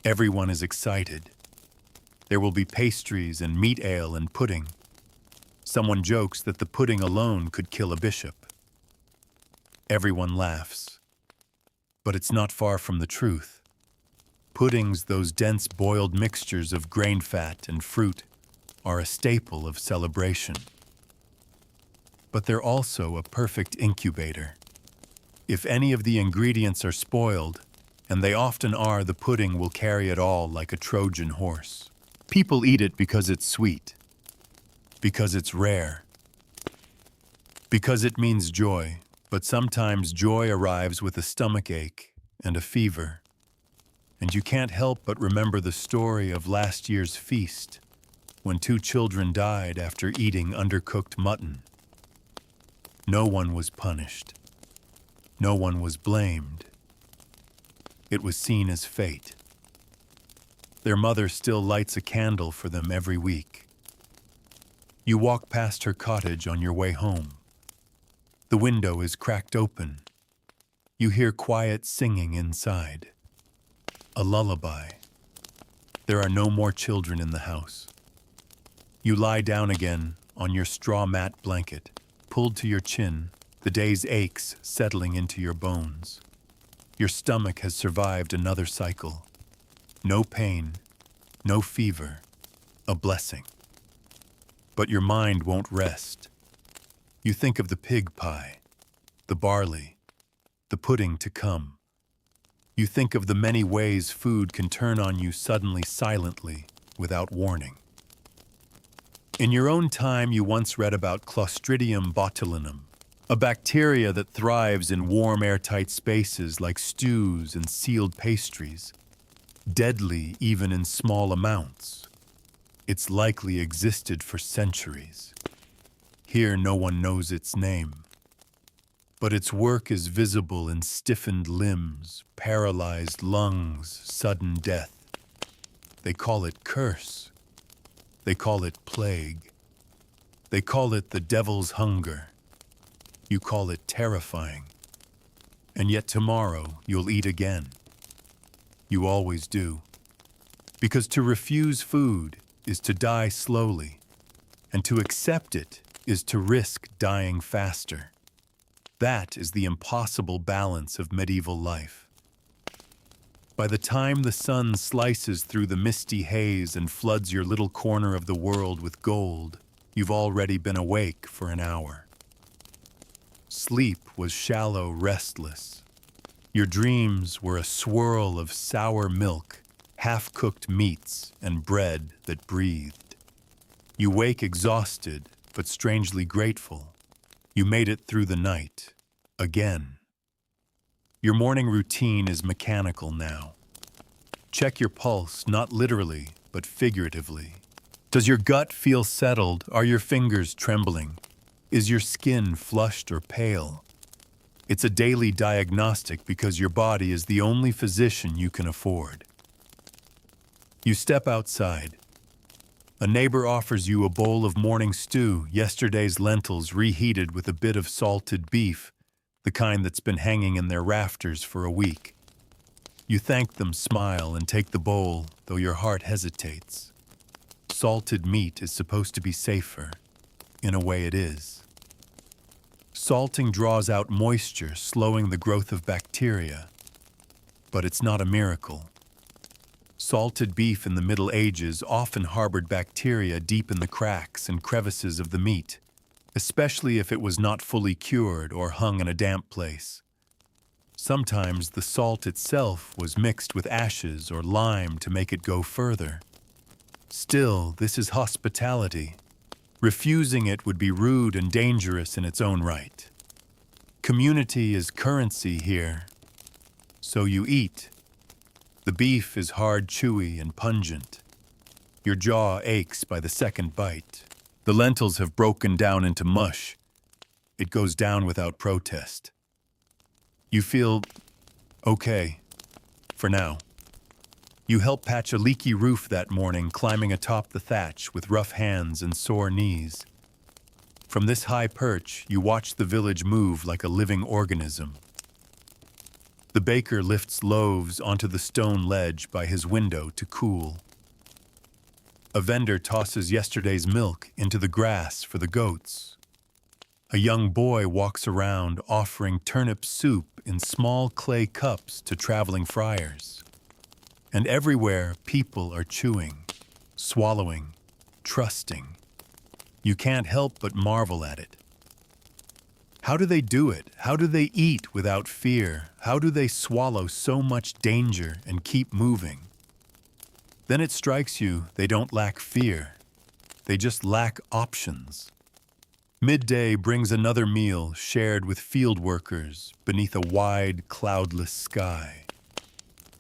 Everyone is excited. There will be pastries and meat ale and pudding. Someone jokes that the pudding alone could kill a bishop. Everyone laughs. But it's not far from the truth. Puddings, those dense boiled mixtures of grain fat and fruit, are a staple of celebration. But they're also a perfect incubator. If any of the ingredients are spoiled, and they often are, the pudding will carry it all like a Trojan horse. People eat it because it's sweet, because it's rare, because it means joy, but sometimes joy arrives with a stomachache and a fever. And you can't help but remember the story of last year's feast, when 2 children died after eating undercooked mutton. No one was punished. No one was blamed. It was seen as fate. Their mother still lights a candle for them every week. You walk past her cottage on your way home. The window is cracked open. You hear quiet singing inside. A lullaby. There are no more children in the house. You lie down again on your straw mat blanket, pulled to your chin, the day's aches settling into your bones. Your stomach has survived another cycle. No pain, no fever, a blessing. But your mind won't rest. You think of the pig pie, the barley, the pudding to come. You think of the many ways food can turn on you suddenly, silently, without warning. In your own time, you once read about Clostridium botulinum, a bacteria that thrives in warm, airtight spaces like stews and sealed pastries. Deadly even in small amounts. It's likely existed for centuries. Here no one knows its name. But its work is visible in stiffened limbs, paralyzed lungs, sudden death. They call it curse. They call it plague. They call it the devil's hunger. You call it terrifying. And yet tomorrow you'll eat again. You always do. Because to refuse food is to die slowly, and to accept it is to risk dying faster. That is the impossible balance of medieval life. By the time the sun slices through the misty haze and floods your little corner of the world with gold, you've already been awake for an hour. Sleep was shallow, restless. Your dreams were a swirl of sour milk, half-cooked meats, and bread that breathed. You wake exhausted, but strangely grateful. You made it through the night, again. Your morning routine is mechanical now. Check your pulse, not literally, but figuratively. Does your gut feel settled? Are your fingers trembling? Is your skin flushed or pale? It's a daily diagnostic because your body is the only physician you can afford. You step outside. A neighbor offers you a bowl of morning stew, yesterday's lentils reheated with a bit of salted beef, the kind that's been hanging in their rafters for a week. You thank them, smile, and take the bowl, though your heart hesitates. Salted meat is supposed to be safer. In a way it is. Salting draws out moisture, slowing the growth of bacteria. But it's not a miracle. Salted beef in the Middle Ages often harbored bacteria deep in the cracks and crevices of the meat, especially if it was not fully cured or hung in a damp place. Sometimes the salt itself was mixed with ashes or lime to make it go further. Still, this is hospitality. Refusing it would be rude and dangerous in its own right. Community is currency here. So you eat. The beef is hard, chewy, and pungent. Your jaw aches by the second bite. The lentils have broken down into mush. It goes down without protest. You feel okay, for now. You help patch a leaky roof that morning, climbing atop the thatch with rough hands and sore knees. From this high perch, you watch the village move like a living organism. The baker lifts loaves onto the stone ledge by his window to cool. A vendor tosses yesterday's milk into the grass for the goats. A young boy walks around offering turnip soup in small clay cups to traveling friars. And everywhere, people are chewing, swallowing, trusting. You can't help but marvel at it. How do they do it? How do they eat without fear? How do they swallow so much danger and keep moving? Then it strikes you they don't lack fear. They just lack options. Midday brings another meal shared with field workers beneath a wide, cloudless sky.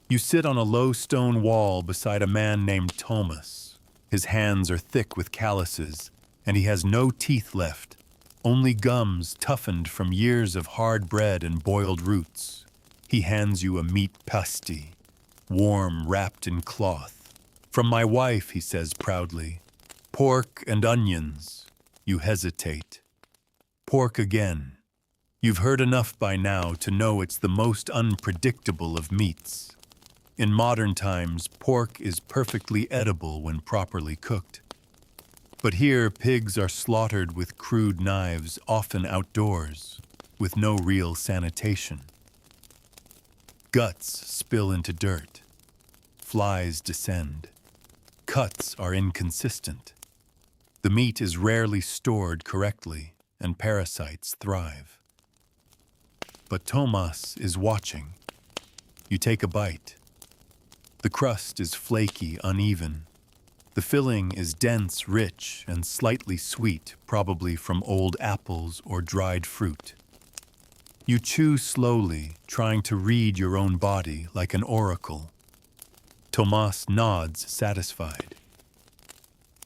You sit on a low stone wall beside a man named Thomas. His hands are thick with calluses, and he has no teeth left, only gums toughened from years of hard bread and boiled roots. He hands you a meat pasty, warm, wrapped in cloth. "From my wife," he says proudly. "Pork and onions." You hesitate. Pork again. You've heard enough by now to know it's the most unpredictable of meats. In modern times, pork is perfectly edible when properly cooked. But here, pigs are slaughtered with crude knives, often outdoors, with no real sanitation. Guts spill into dirt. Flies descend. Cuts are inconsistent. The meat is rarely stored correctly, and parasites thrive. But Thomas is watching. You take a bite. The crust is flaky, uneven. The filling is dense, rich, and slightly sweet, probably from old apples or dried fruit. You chew slowly, trying to read your own body like an oracle. Thomas nods, satisfied.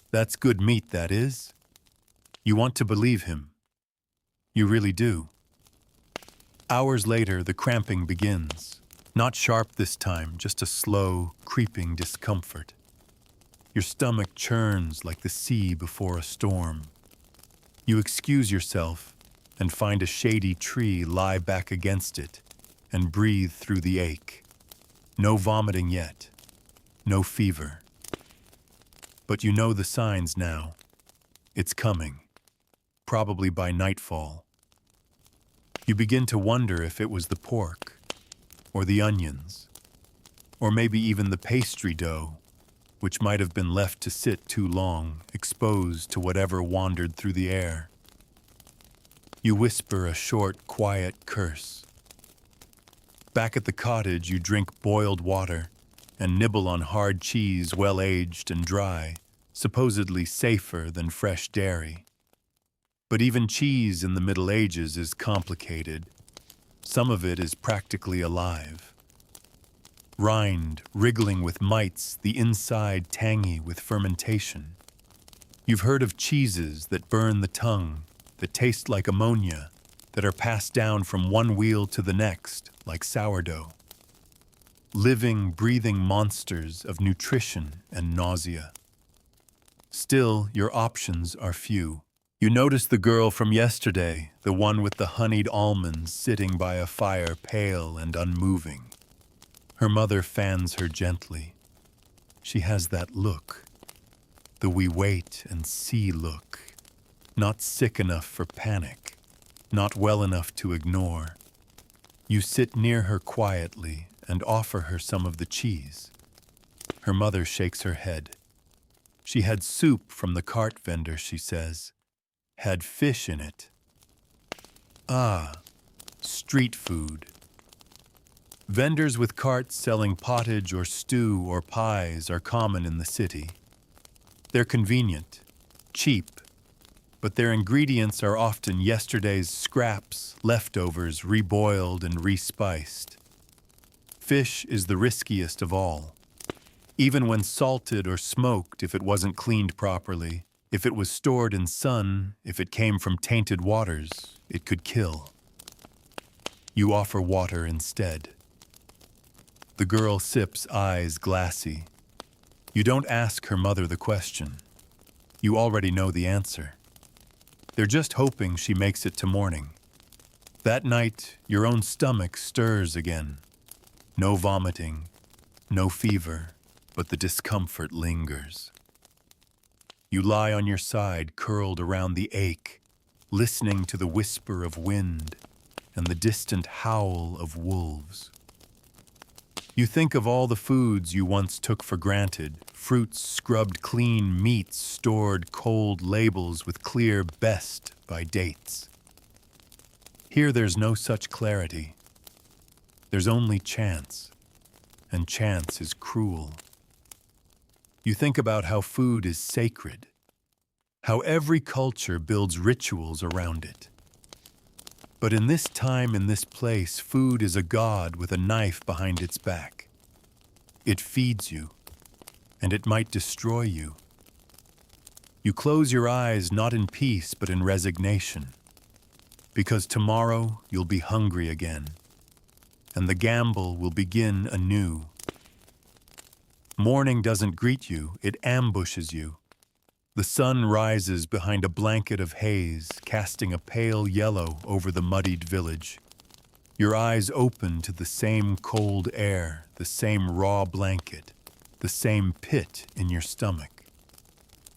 "That's good meat, that is." You want to believe him. You really do. Hours later, the cramping begins. Not sharp this time, just a slow, creeping discomfort. Your stomach churns like the sea before a storm. You excuse yourself and find a shady tree, lie back against it, and breathe through the ache. No vomiting yet. No fever. But you know the signs now. It's coming. Probably by nightfall. You begin to wonder if it was the pork, or the onions, or maybe even the pastry dough, which might have been left to sit too long, exposed to whatever wandered through the air. You whisper a short, quiet curse. Back at the cottage, you drink boiled water and nibble on hard cheese well-aged and dry, supposedly safer than fresh dairy. But even cheese in the Middle Ages is complicated. Some of it is practically alive. Rind, wriggling with mites, the inside tangy with fermentation. You've heard of cheeses that burn the tongue, that taste like ammonia, that are passed down from one wheel to the next, like sourdough. Living, breathing monsters of nutrition and nausea. Still, your options are few. You notice the girl from yesterday, the one with the honeyed almonds sitting by a fire, pale and unmoving. Her mother fans her gently. She has that look, the we wait and see look, not sick enough for panic, not well enough to ignore. You sit near her quietly and offer her some of the cheese. Her mother shakes her head. She had soup from the cart vendor, she says. Had fish in it. Ah, street food. Vendors with carts selling pottage or stew or pies are common in the city. They're convenient, cheap, but their ingredients are often yesterday's scraps, leftovers, reboiled and respiced. Fish is the riskiest of all. Even when salted or smoked, if it wasn't cleaned properly, if it was stored in sun, if it came from tainted waters, it could kill. You offer water instead. The girl sips, eyes glassy. You don't ask her mother the question. You already know the answer. They're just hoping she makes it to morning. That night, your own stomach stirs again. No vomiting, no fever, but the discomfort lingers. You lie on your side, curled around the ache, listening to the whisper of wind and the distant howl of wolves. You think of all the foods you once took for granted, fruits scrubbed clean, meats stored cold, labels with clear best by dates. Here there's no such clarity. There's only chance, and chance is cruel. You think about how food is sacred, how every culture builds rituals around it. But in this time, in this place, food is a god with a knife behind its back. It feeds you, and it might destroy you. You close your eyes not in peace but in resignation, because tomorrow you'll be hungry again, and the gamble will begin anew. Morning doesn't greet you, it ambushes you. The sun rises behind a blanket of haze, casting a pale yellow over the muddied village. Your eyes open to the same cold air, the same raw blanket, the same pit in your stomach.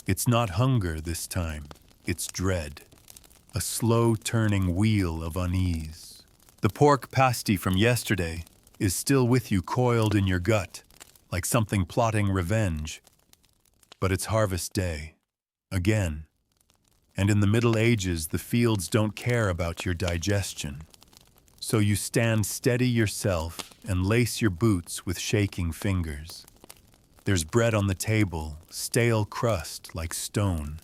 It's not hunger this time, it's dread, a slow-turning wheel of unease. The pork pasty from yesterday is still with you, coiled in your gut, like something plotting revenge. But it's harvest day. Again. And in the Middle Ages, the fields don't care about your digestion. So you stand steady yourself and lace your boots with shaking fingers. There's bread on the table, stale crust like stone.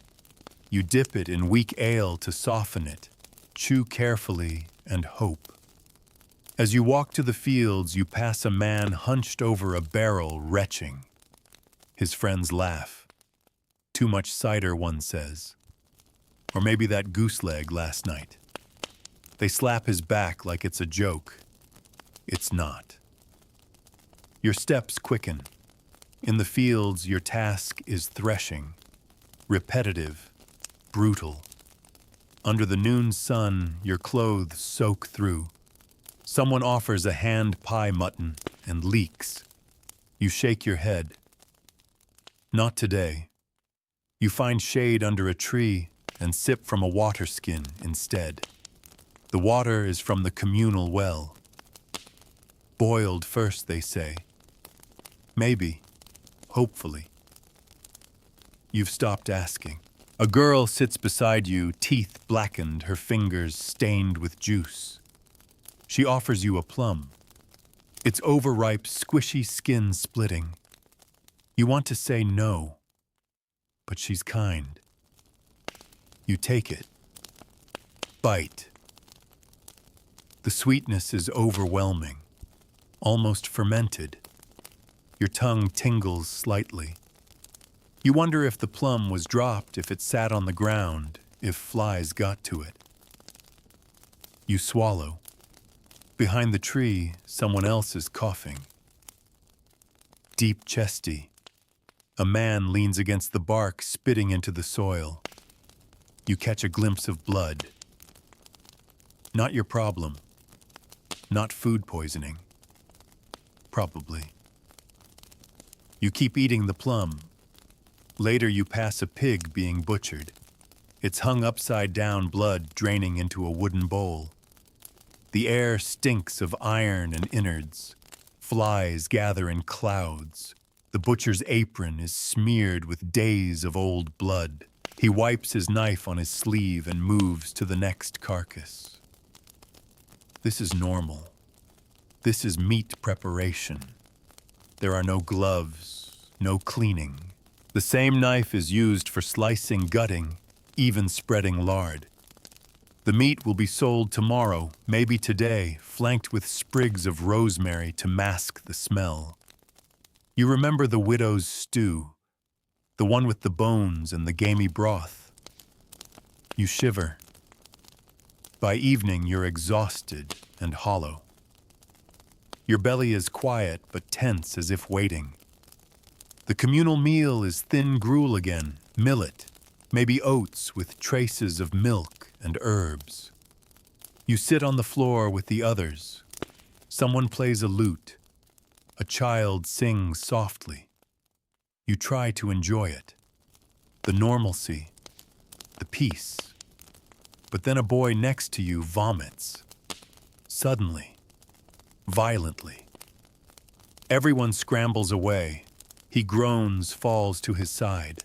You dip it in weak ale to soften it, chew carefully, and hope. As you walk to the fields, you pass a man hunched over a barrel, retching. His friends laugh. Too much cider, one says. Or maybe that goose leg last night. They slap his back like it's a joke. It's not. Your steps quicken. In the fields, your task is threshing. Repetitive, brutal. Under the noon sun, your clothes soak through. Someone offers a hand pie mutton and leaks. You shake your head. Not today. You find shade under a tree and sip from a water skin instead. The water is from the communal well. Boiled first, they say. Maybe. Hopefully. You've stopped asking. A girl sits beside you, teeth blackened, her fingers stained with juice. She offers you a plum. Its overripe, squishy skin splitting. You want to say no. But she's kind. You take it. Bite. The sweetness is overwhelming, almost fermented. Your tongue tingles slightly. You wonder if the plum was dropped, if it sat on the ground, if flies got to it. You swallow. Behind the tree, someone else is coughing. Deep chesty. A man leans against the bark, spitting into the soil. You catch a glimpse of blood. Not your problem. Not food poisoning. Probably. You keep eating the plum. Later you pass a pig being butchered. It's hung upside down, blood draining into a wooden bowl. The air stinks of iron and innards. Flies gather in clouds. The butcher's apron is smeared with days of old blood. He wipes his knife on his sleeve and moves to the next carcass. This is normal. This is meat preparation. There are no gloves, no cleaning. The same knife is used for slicing, gutting, even spreading lard. The meat will be sold tomorrow, maybe today, flanked with sprigs of rosemary to mask the smell. You remember the widow's stew, the one with the bones and the gamey broth. You shiver. By evening, you're exhausted and hollow. Your belly is quiet but tense as if waiting. The communal meal is thin gruel again, millet, maybe oats with traces of milk and herbs. You sit on the floor with the others. Someone plays a lute. A child sings softly. You try to enjoy it. The normalcy, the peace. But then a boy next to you vomits. Suddenly. Violently. Everyone scrambles away. He groans, falls to his side.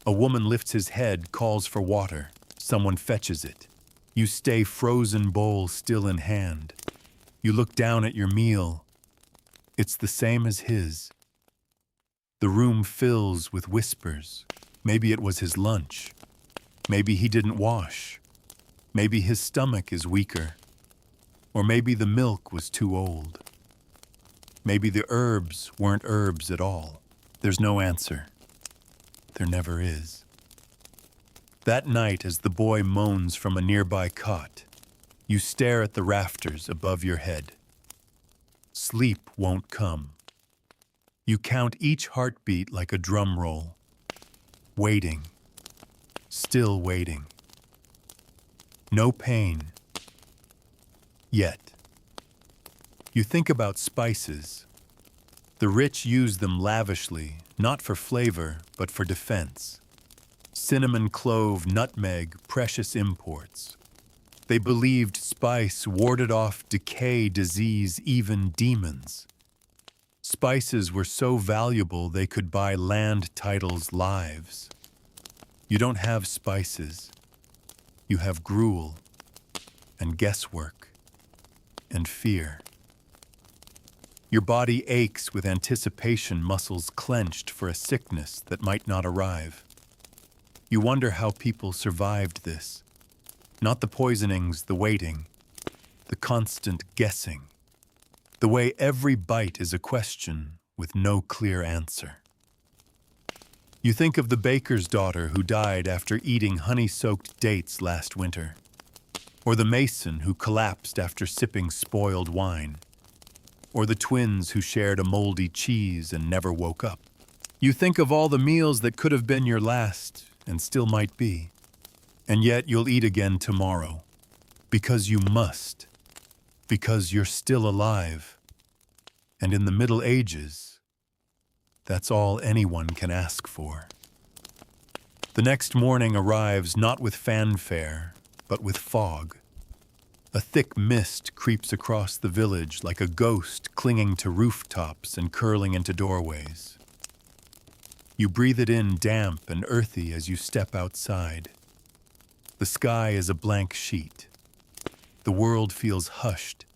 A woman lifts his head, calls for water. Someone fetches it. You stay frozen bowl still in hand. You look down at your meal. It's the same as his. The room fills with whispers. Maybe it was his lunch. Maybe he didn't wash. Maybe his stomach is weaker. Or maybe the milk was too old. Maybe the herbs weren't herbs at all. There's no answer. There never is. That night, as the boy moans from a nearby cot, you stare at the rafters above your head. Sleep won't come. You count each heartbeat like a drum roll. Waiting. Still waiting. No pain. Yet. You think about spices. The rich use them lavishly, not for flavor, but for defense. Cinnamon, clove, nutmeg, precious imports. They believed spice warded off decay, disease, even demons. Spices were so valuable they could buy land titles, lives. You don't have spices. You have gruel and guesswork and fear. Your body aches with anticipation, muscles clenched for a sickness that might not arrive. You wonder how people survived this. Not the poisonings, the waiting, the constant guessing. The way every bite is a question with no clear answer. You think of the baker's daughter who died after eating honey-soaked dates last winter, or the mason who collapsed after sipping spoiled wine, or the twins who shared a moldy cheese and never woke up. You think of all the meals that could have been your last and still might be, and yet you'll eat again tomorrow, because you must, because you're still alive. And in the Middle Ages, that's all anyone can ask for. The next morning arrives not with fanfare, but with fog. A thick mist creeps across the village like a ghost clinging to rooftops and curling into doorways. You breathe it in damp and earthy as you step outside. The sky is a blank sheet. The world feels hushed.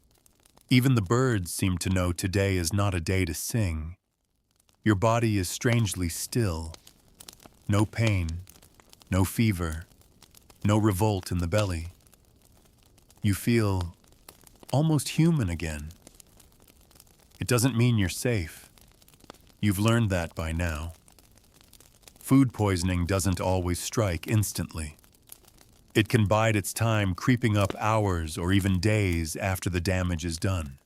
Even the birds seem to know today is not a day to sing. Your body is strangely still. No pain, no fever, no revolt in the belly. You feel almost human again. It doesn't mean you're safe. You've learned that by now. Food poisoning doesn't always strike instantly. It can bide its time, creeping up hours or even days after the damage is done.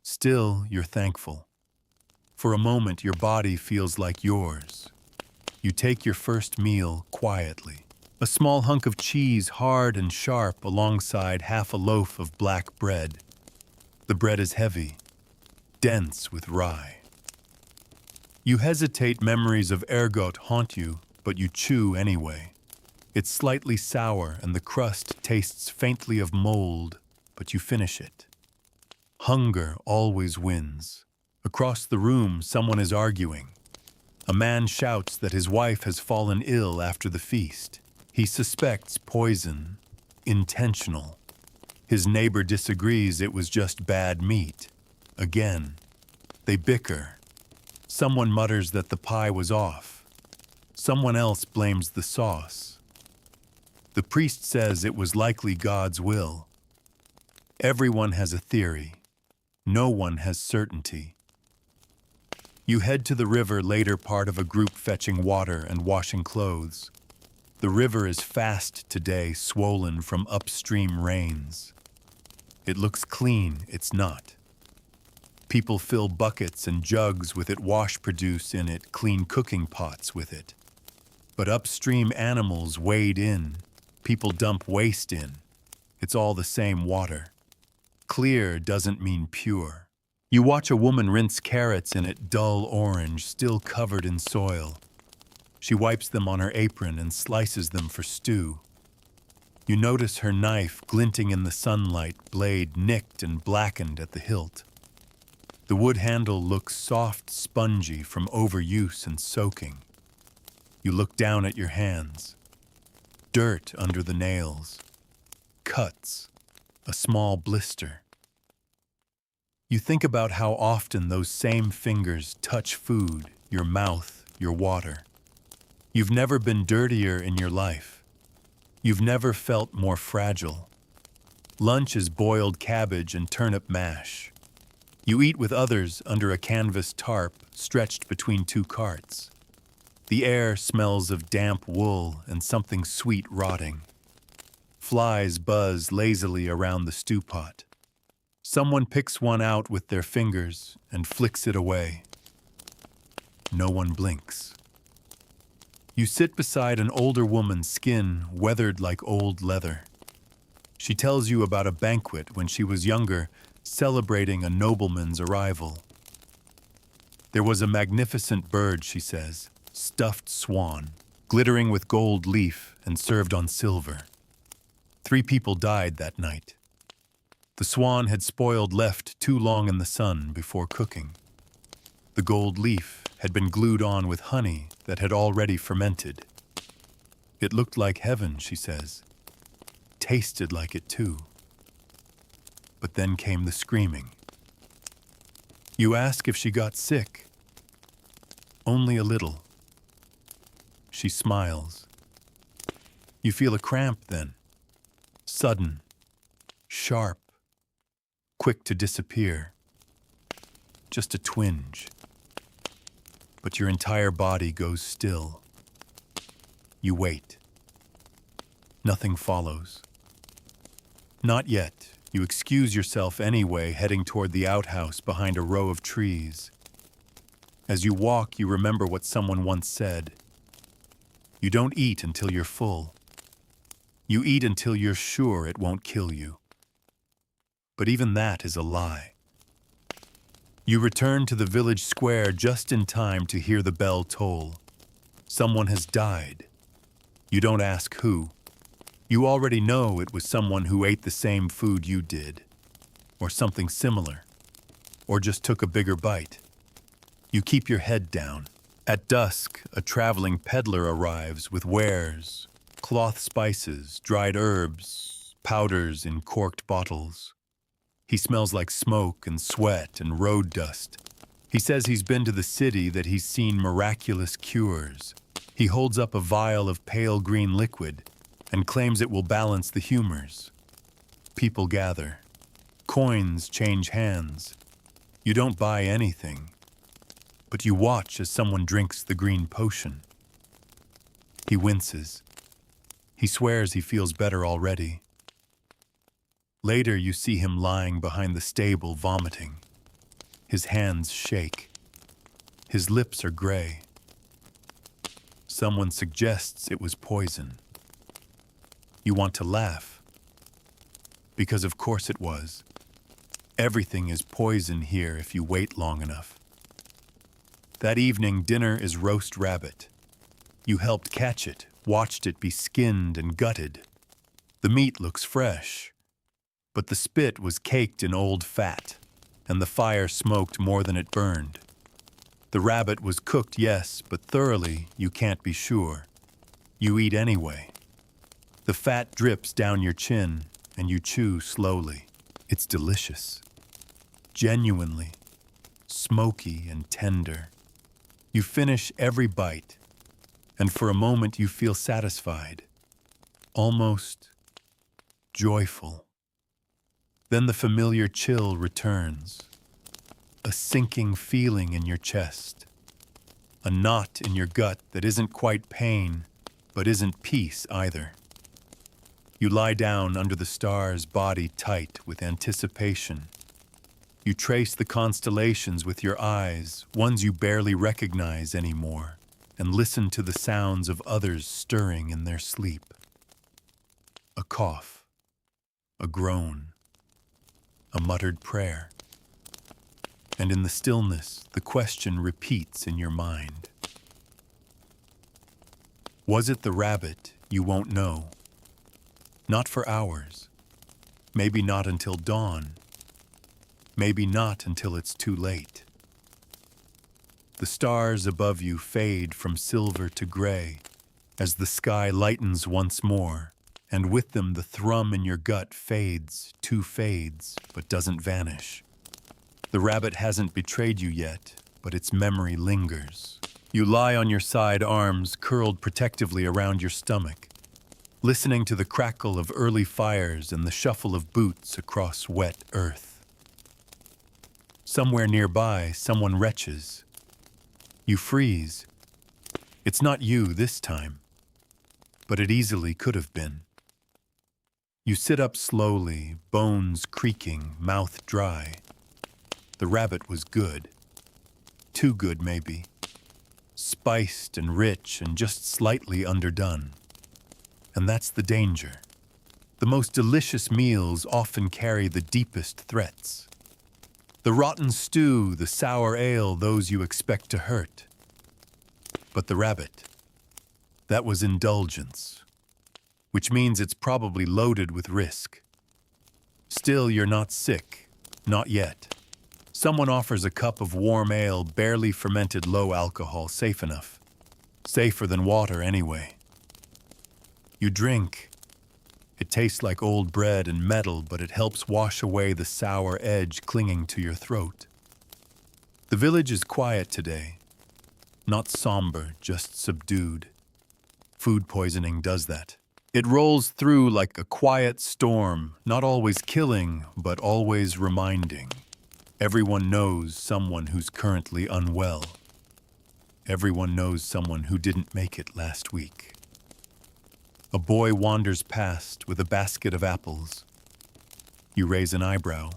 Still, you're thankful. For a moment, your body feels like yours. You take your first meal quietly. A small hunk of cheese, hard and sharp, alongside half a loaf of black bread. The bread is heavy, dense with rye. You hesitate, memories of ergot haunt you, but you chew anyway. It's slightly sour and the crust tastes faintly of mold, but you finish it. Hunger always wins. Across the room, someone is arguing. A man shouts that his wife has fallen ill after the feast. He suspects poison, intentional. His neighbor disagrees it was just bad meat. Again, they bicker. Someone mutters that the pie was off. Someone else blames the sauce. The priest says it was likely God's will. Everyone has a theory. No one has certainty. You head to the river, later part of a group fetching water and washing clothes. The river is fast today, swollen from upstream rains. It looks clean, it's not. People fill buckets and jugs with it, wash produce in it, clean cooking pots with it. But upstream animals wade in, people dump waste in. It's all the same water. Clear doesn't mean pure. You watch a woman rinse carrots in it, dull orange, still covered in soil. She wipes them on her apron and slices them for stew. You notice her knife glinting in the sunlight, blade nicked and blackened at the hilt. The wood handle looks soft, spongy from overuse and soaking. You look down at your hands. Dirt under the nails. Cuts. A small blister. You think about how often those same fingers touch food, your mouth, your water. You've never been dirtier in your life. You've never felt more fragile. Lunch is boiled cabbage and turnip mash. You eat with others under a canvas tarp stretched between two carts. The air smells of damp wool and something sweet rotting. Flies buzz lazily around the stew pot. Someone picks one out with their fingers and flicks it away. No one blinks. You sit beside an older woman's skin weathered like old leather. She tells you about a banquet when she was younger, celebrating a nobleman's arrival. There was a magnificent bird, she says, stuffed swan, glittering with gold leaf and served on silver. 3 people died that night. The swan had spoiled, left too long in the sun before cooking. The gold leaf had been glued on with honey that had already fermented. It looked like heaven, she says. Tasted like it too. But then came the screaming. You ask if she got sick. Only a little. She smiles. You feel a cramp then. Sudden. Sharp. Quick to disappear. Just a twinge. But your entire body goes still. You wait. Nothing follows. Not yet. You excuse yourself anyway, heading toward the outhouse behind a row of trees. As you walk, you remember what someone once said. You don't eat until you're full. You eat until you're sure it won't kill you. But even that is a lie. You return to the village square just in time to hear the bell toll. Someone has died. You don't ask who. You already know it was someone who ate the same food you did, or something similar, or just took a bigger bite. You keep your head down. At dusk, a traveling peddler arrives with wares, cloth spices, dried herbs, powders in corked bottles. He smells like smoke and sweat and road dust. He says he's been to the city, that he's seen miraculous cures. He holds up a vial of pale green liquid and claims it will balance the humors. People gather. Coins change hands. You don't buy anything, but you watch as someone drinks the green potion. He winces. He swears he feels better already. Later, you see him lying behind the stable vomiting. His hands shake. His lips are gray. Someone suggests it was poison. You want to laugh, because of course it was. Everything is poison here if you wait long enough. That evening, dinner is roast rabbit. You helped catch it, watched it be skinned and gutted. The meat looks fresh, but the spit was caked in old fat, and the fire smoked more than it burned. The rabbit was cooked, yes, but thoroughly, you can't be sure. You eat anyway. The fat drips down your chin, and you chew slowly. It's delicious. Genuinely smoky and tender. You finish every bite, and for a moment you feel satisfied, almost joyful. Then the familiar chill returns, a sinking feeling in your chest, a knot in your gut that isn't quite pain, but isn't peace either. You lie down under the stars, body tight with anticipation. You trace the constellations with your eyes, ones you barely recognize anymore, and listen to the sounds of others stirring in their sleep. A cough, a groan, a muttered prayer. And in the stillness, the question repeats in your mind. Was it the rabbit? You won't know. Not for hours. Maybe not until dawn. Maybe not until it's too late. The stars above you fade from silver to gray as the sky lightens once more, and with them the thrum in your gut fades, but doesn't vanish. The rabbit hasn't betrayed you yet, but its memory lingers. You lie on your side, arms curled protectively around your stomach, listening to the crackle of early fires and the shuffle of boots across wet earth. Somewhere nearby, someone retches. You freeze. It's not you this time, but it easily could have been. You sit up slowly, bones creaking, mouth dry. The rabbit was good. Too good, maybe. Spiced and rich and just slightly underdone. And that's the danger. The most delicious meals often carry the deepest threats. The rotten stew, the sour ale, those you expect to hurt. But the rabbit, that was indulgence, which means it's probably loaded with risk. Still, you're not sick, not yet. Someone offers a cup of warm ale, barely fermented, low alcohol, safe enough. Safer than water, anyway. You drink. It tastes like old bread and metal, but it helps wash away the sour edge clinging to your throat. The village is quiet today. Not somber, just subdued. Food poisoning does that. It rolls through like a quiet storm, not always killing, but always reminding. Everyone knows someone who's currently unwell. Everyone knows someone who didn't make it last week. A boy wanders past with a basket of apples. You raise an eyebrow.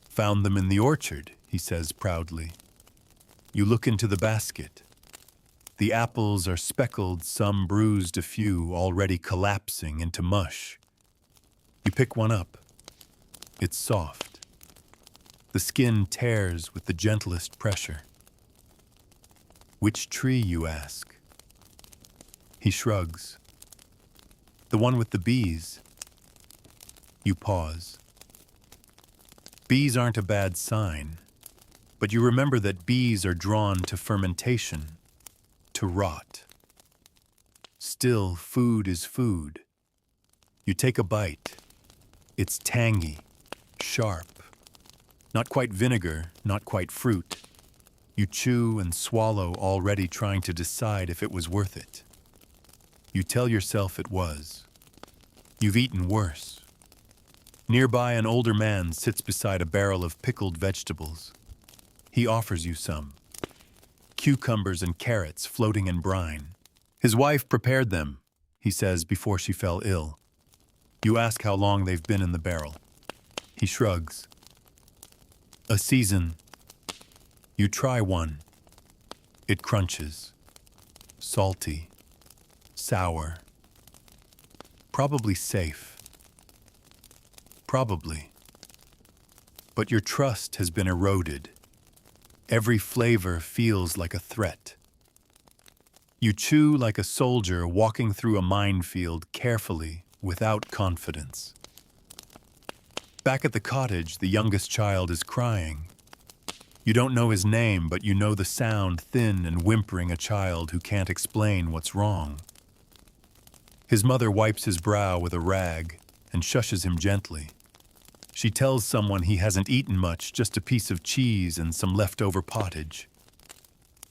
Found them in the orchard, he says proudly. You look into the basket. The apples are speckled, some bruised, a few already collapsing into mush. You pick one up. It's soft. The skin tears with the gentlest pressure. Which tree, you ask? He shrugs. The one with the bees. You pause. Bees aren't a bad sign, but you remember that bees are drawn to fermentation, to rot. Still, food is food. You take a bite. It's tangy, sharp. Not quite vinegar, not quite fruit. You chew and swallow, already trying to decide if it was worth it. You tell yourself it was. You've eaten worse. Nearby, an older man sits beside a barrel of pickled vegetables. He offers you some. Cucumbers and carrots floating in brine. His wife prepared them, he says, before she fell ill. You ask how long they've been in the barrel. He shrugs. A season. You try one. It crunches. Salty. Sour. Probably safe. Probably. But your trust has been eroded. Every flavor feels like a threat. You chew like a soldier walking through a minefield, carefully, without confidence. Back at the cottage, the youngest child is crying. You don't know his name, but you know the sound, thin and whimpering, a child who can't explain what's wrong. His mother wipes his brow with a rag. and shushes him gently. She tells someone he hasn't eaten much, just a piece of cheese and some leftover pottage.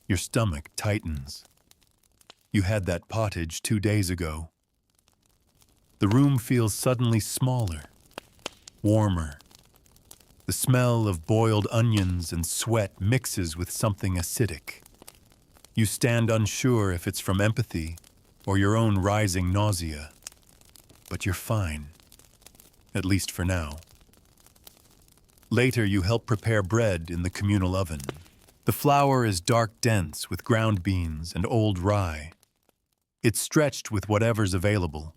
Your stomach tightens. You had that pottage 2 days ago. The room feels suddenly smaller, warmer. The smell of boiled onions and sweat mixes with something acidic. You stand unsure if it's from empathy or your own rising nausea. But you're fine, at least for now. Later, you help prepare bread in the communal oven. The flour is dark dense with ground beans and old rye. It's stretched with whatever's available.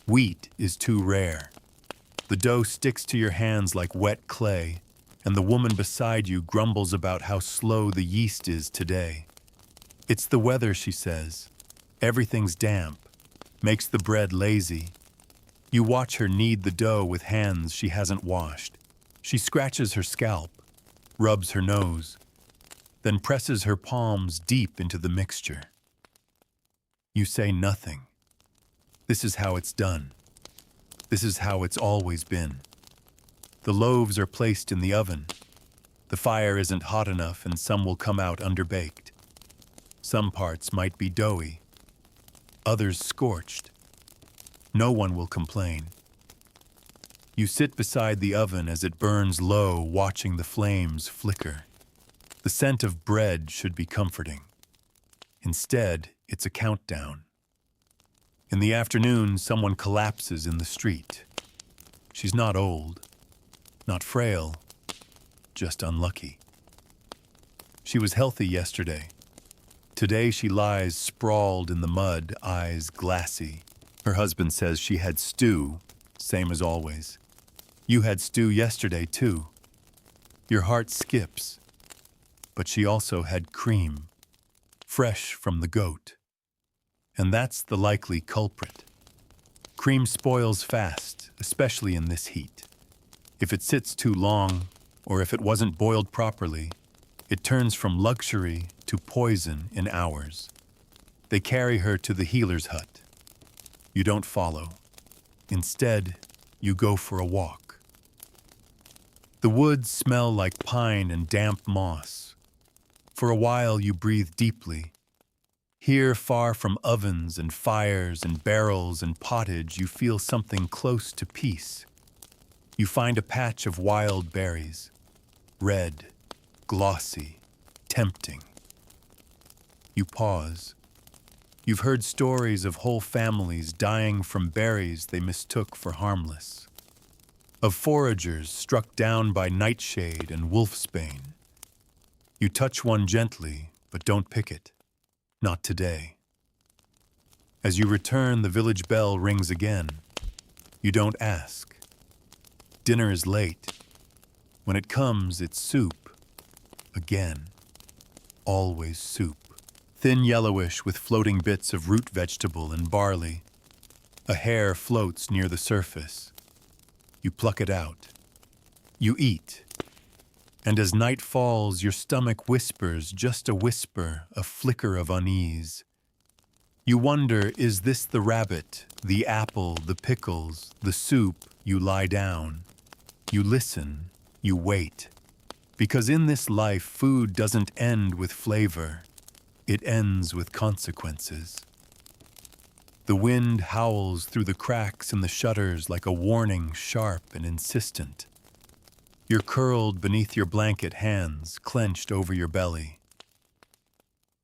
Wheat is too rare. The dough sticks to your hands like wet clay, and the woman beside you grumbles about how slow the yeast is today. It's the weather, she says. Everything's damp, makes the bread lazy. You watch her knead the dough with hands she hasn't washed. She scratches her scalp, rubs her nose, then presses her palms deep into the mixture. You say nothing. This is how it's done. This is how it's always been. The loaves are placed in the oven. The fire isn't hot enough and some will come out underbaked. Some parts might be doughy, others scorched. No one will complain. You sit beside the oven as it burns low, watching the flames flicker. The scent of bread should be comforting. Instead, it's a countdown. In the afternoon, someone collapses in the street. She's not old, not frail, just unlucky. She was healthy yesterday. Today she lies sprawled in the mud, eyes glassy. Her husband says she had stew, same as always. You had stew yesterday too. Your heart skips. But she also had cream, fresh from the goat. And that's the likely culprit. Cream spoils fast, especially in this heat. If it sits too long, or if it wasn't boiled properly, it turns from luxury to poison in hours. They carry her to the healer's hut. You don't follow. Instead, you go for a walk. The woods smell like pine and damp moss. For a while, you breathe deeply. Here, far from ovens and fires and barrels and pottage, you feel something close to peace. You find a patch of wild berries, red, glossy, tempting. You pause. You've heard stories of whole families dying from berries they mistook for harmless, of foragers struck down by nightshade and wolfsbane. You touch one gently, but don't pick it. Not today. As you return, the village bell rings again. You don't ask. Dinner is late. When it comes, it's soup. Again. Always soup. Thin yellowish with floating bits of root vegetable and barley. A hair floats near the surface. You pluck it out. You eat. And as night falls, your stomach whispers, just a whisper, a flicker of unease. You wonder, is this the rabbit, the apple, the pickles, the soup? You lie down. You listen. You wait. Because in this life, food doesn't end with flavor. It ends with consequences. The wind howls through the cracks in the shutters like a warning, sharp and insistent. You're curled beneath your blanket, hands clenched over your belly.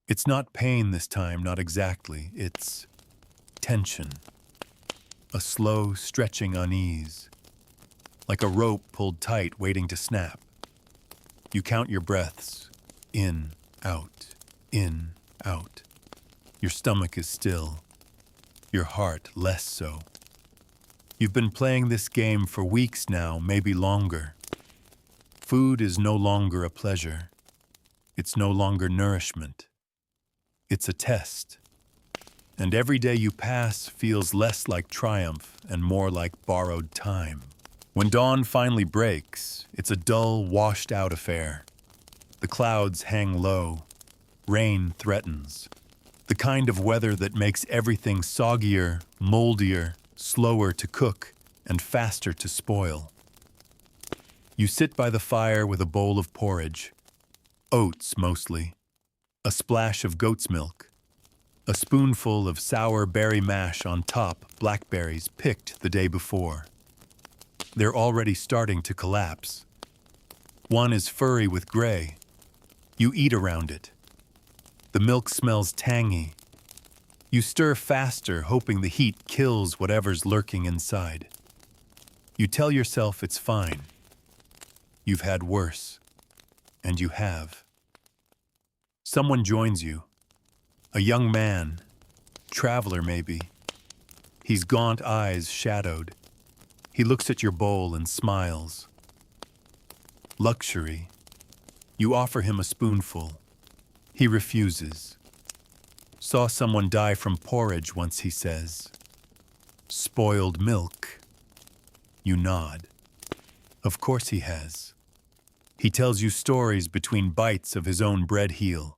It's not pain this time, not exactly. It's tension. A slow, stretching unease. Like a rope pulled tight, waiting to snap. You count your breaths. In, out, in, out. Your stomach is still. Your heart less so. You've been playing this game for weeks now, maybe longer. Food is no longer a pleasure. It's no longer nourishment. It's a test. And every day you pass feels less like triumph and more like borrowed time. When dawn finally breaks, it's a dull, washed-out affair. The clouds hang low. Rain threatens. The kind of weather that makes everything soggier, moldier, slower to cook, and faster to spoil. You sit by the fire with a bowl of porridge, oats mostly, a splash of goat's milk, a spoonful of sour berry mash on top, blackberries picked the day before. They're already starting to collapse. One is furry with gray. You eat around it. The milk smells tangy. You stir faster, hoping the heat kills whatever's lurking inside. You tell yourself it's fine. You've had worse. And you have. Someone joins you. A young man. Traveler, maybe. His gaunt eyes shadowed. He looks at your bowl and smiles. Luxury. You offer him a spoonful. He refuses. Saw someone die from porridge once, he says. Spoiled milk. You nod. Of course he has. He tells you stories between bites of his own bread heel.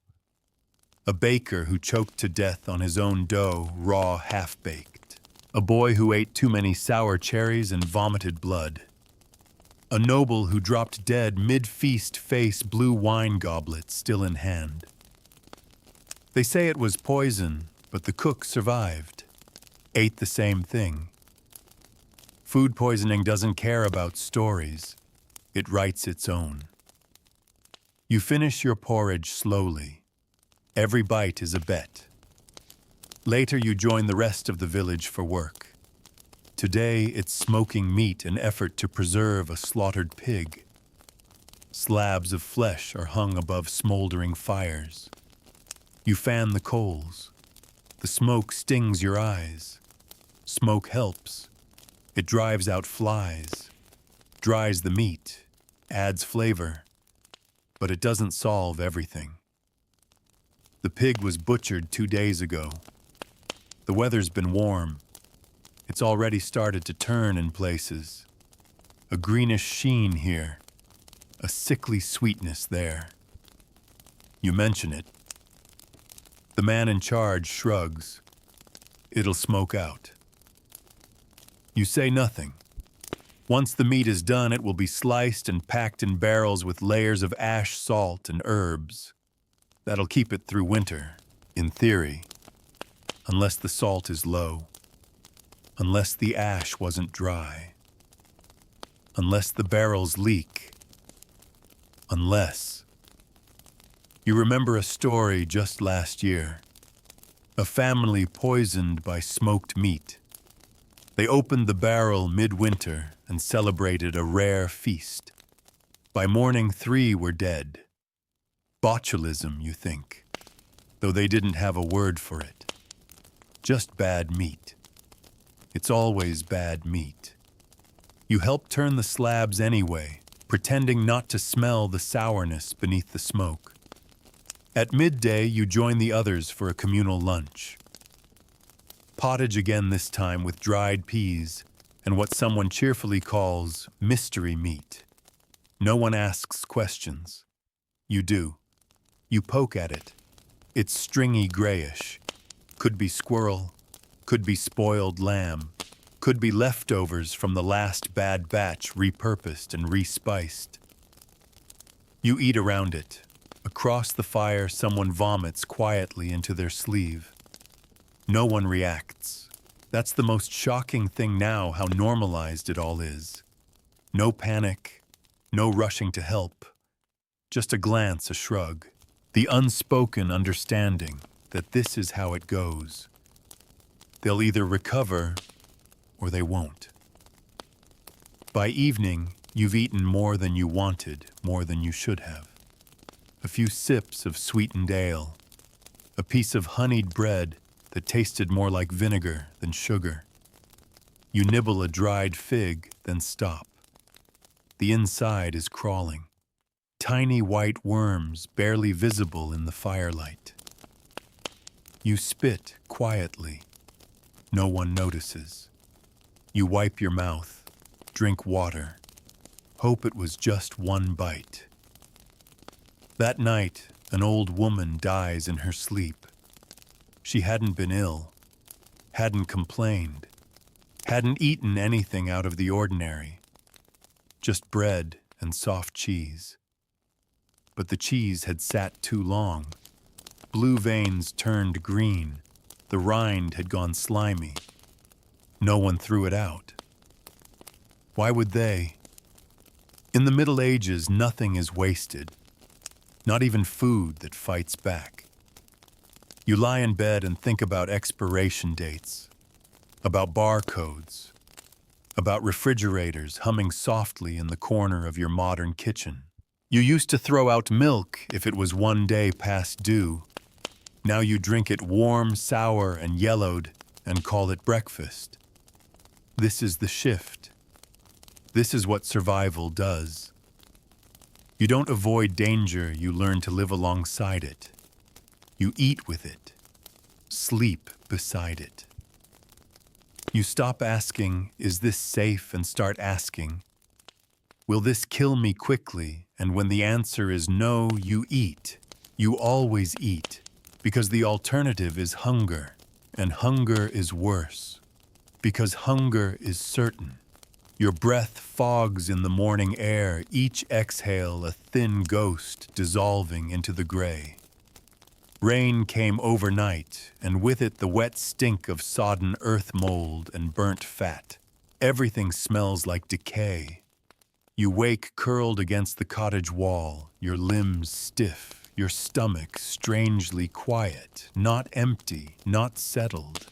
A baker who choked to death on his own dough, raw, half-baked. A boy who ate too many sour cherries and vomited blood. A noble who dropped dead mid-feast, face blue wine goblet still in hand. They say it was poison, but the cook survived. Ate the same thing. Food poisoning doesn't care about stories. It writes its own. You finish your porridge slowly. Every bite is a bet. Later you join the rest of the village for work. Today it's smoking meat, an effort to preserve a slaughtered pig. Slabs of flesh are hung above smoldering fires. You fan the coals. The smoke stings your eyes. Smoke helps. It drives out flies, dries the meat, adds flavor, but it doesn't solve everything. The pig was butchered 2 days ago. The weather's been warm. It's already started to turn in places. A greenish sheen here, a sickly sweetness there. You mention it. The man in charge shrugs. It'll smoke out. You say nothing. Once the meat is done, it will be sliced and packed in barrels with layers of ash, salt, and herbs. That'll keep it through winter, in theory, unless the salt is low, unless the ash wasn't dry, unless the barrels leak, unless. You remember a story just last year. A family poisoned by smoked meat. They opened the barrel midwinter and celebrated a rare feast. By morning, 3 were dead. Botulism, you think, though they didn't have a word for it. Just bad meat. It's always bad meat. You help turn the slabs anyway, pretending not to smell the sourness beneath the smoke. At midday, you join the others for a communal lunch. Pottage again this time with dried peas and what someone cheerfully calls mystery meat. No one asks questions. You do. You poke at it. It's stringy grayish. Could be squirrel, could be spoiled lamb, could be leftovers from the last bad batch repurposed and respiced. You eat around it. Across the fire, someone vomits quietly into their sleeve. No one reacts. That's the most shocking thing now, how normalized it all is. No panic, no rushing to help. Just a glance, a shrug. The unspoken understanding that this is how it goes. They'll either recover or they won't. By evening, you've eaten more than you wanted, more than you should have. A few sips of sweetened ale. A piece of honeyed bread that tasted more like vinegar than sugar. You nibble a dried fig, then stop. The inside is crawling. Tiny white worms barely visible in the firelight. You spit quietly. No one notices. You wipe your mouth, drink water. Hope it was just one bite. That night, an old woman dies in her sleep. She hadn't been ill, hadn't complained, hadn't eaten anything out of the ordinary, just bread and soft cheese. But the cheese had sat too long. Blue veins turned green. The rind had gone slimy. No one threw it out. Why would they? In the Middle Ages, nothing is wasted, not even food that fights back. You lie in bed and think about expiration dates, about barcodes, about refrigerators humming softly in the corner of your modern kitchen. You used to throw out milk if it was one day past due. Now you drink it warm, sour, and yellowed and call it breakfast. This is the shift. This is what survival does. You don't avoid danger, you learn to live alongside it. You eat with it, sleep beside it. You stop asking, is this safe, and start asking, will this kill me quickly? And when the answer is no, you eat. You always eat, because the alternative is hunger, and hunger is worse, because hunger is certain. Your breath fogs in the morning air, each exhale a thin ghost dissolving into the gray. Rain came overnight, and with it the wet stink of sodden earth mold and burnt fat. Everything smells like decay. You wake curled against the cottage wall, your limbs stiff, your stomach strangely quiet, not empty, not settled,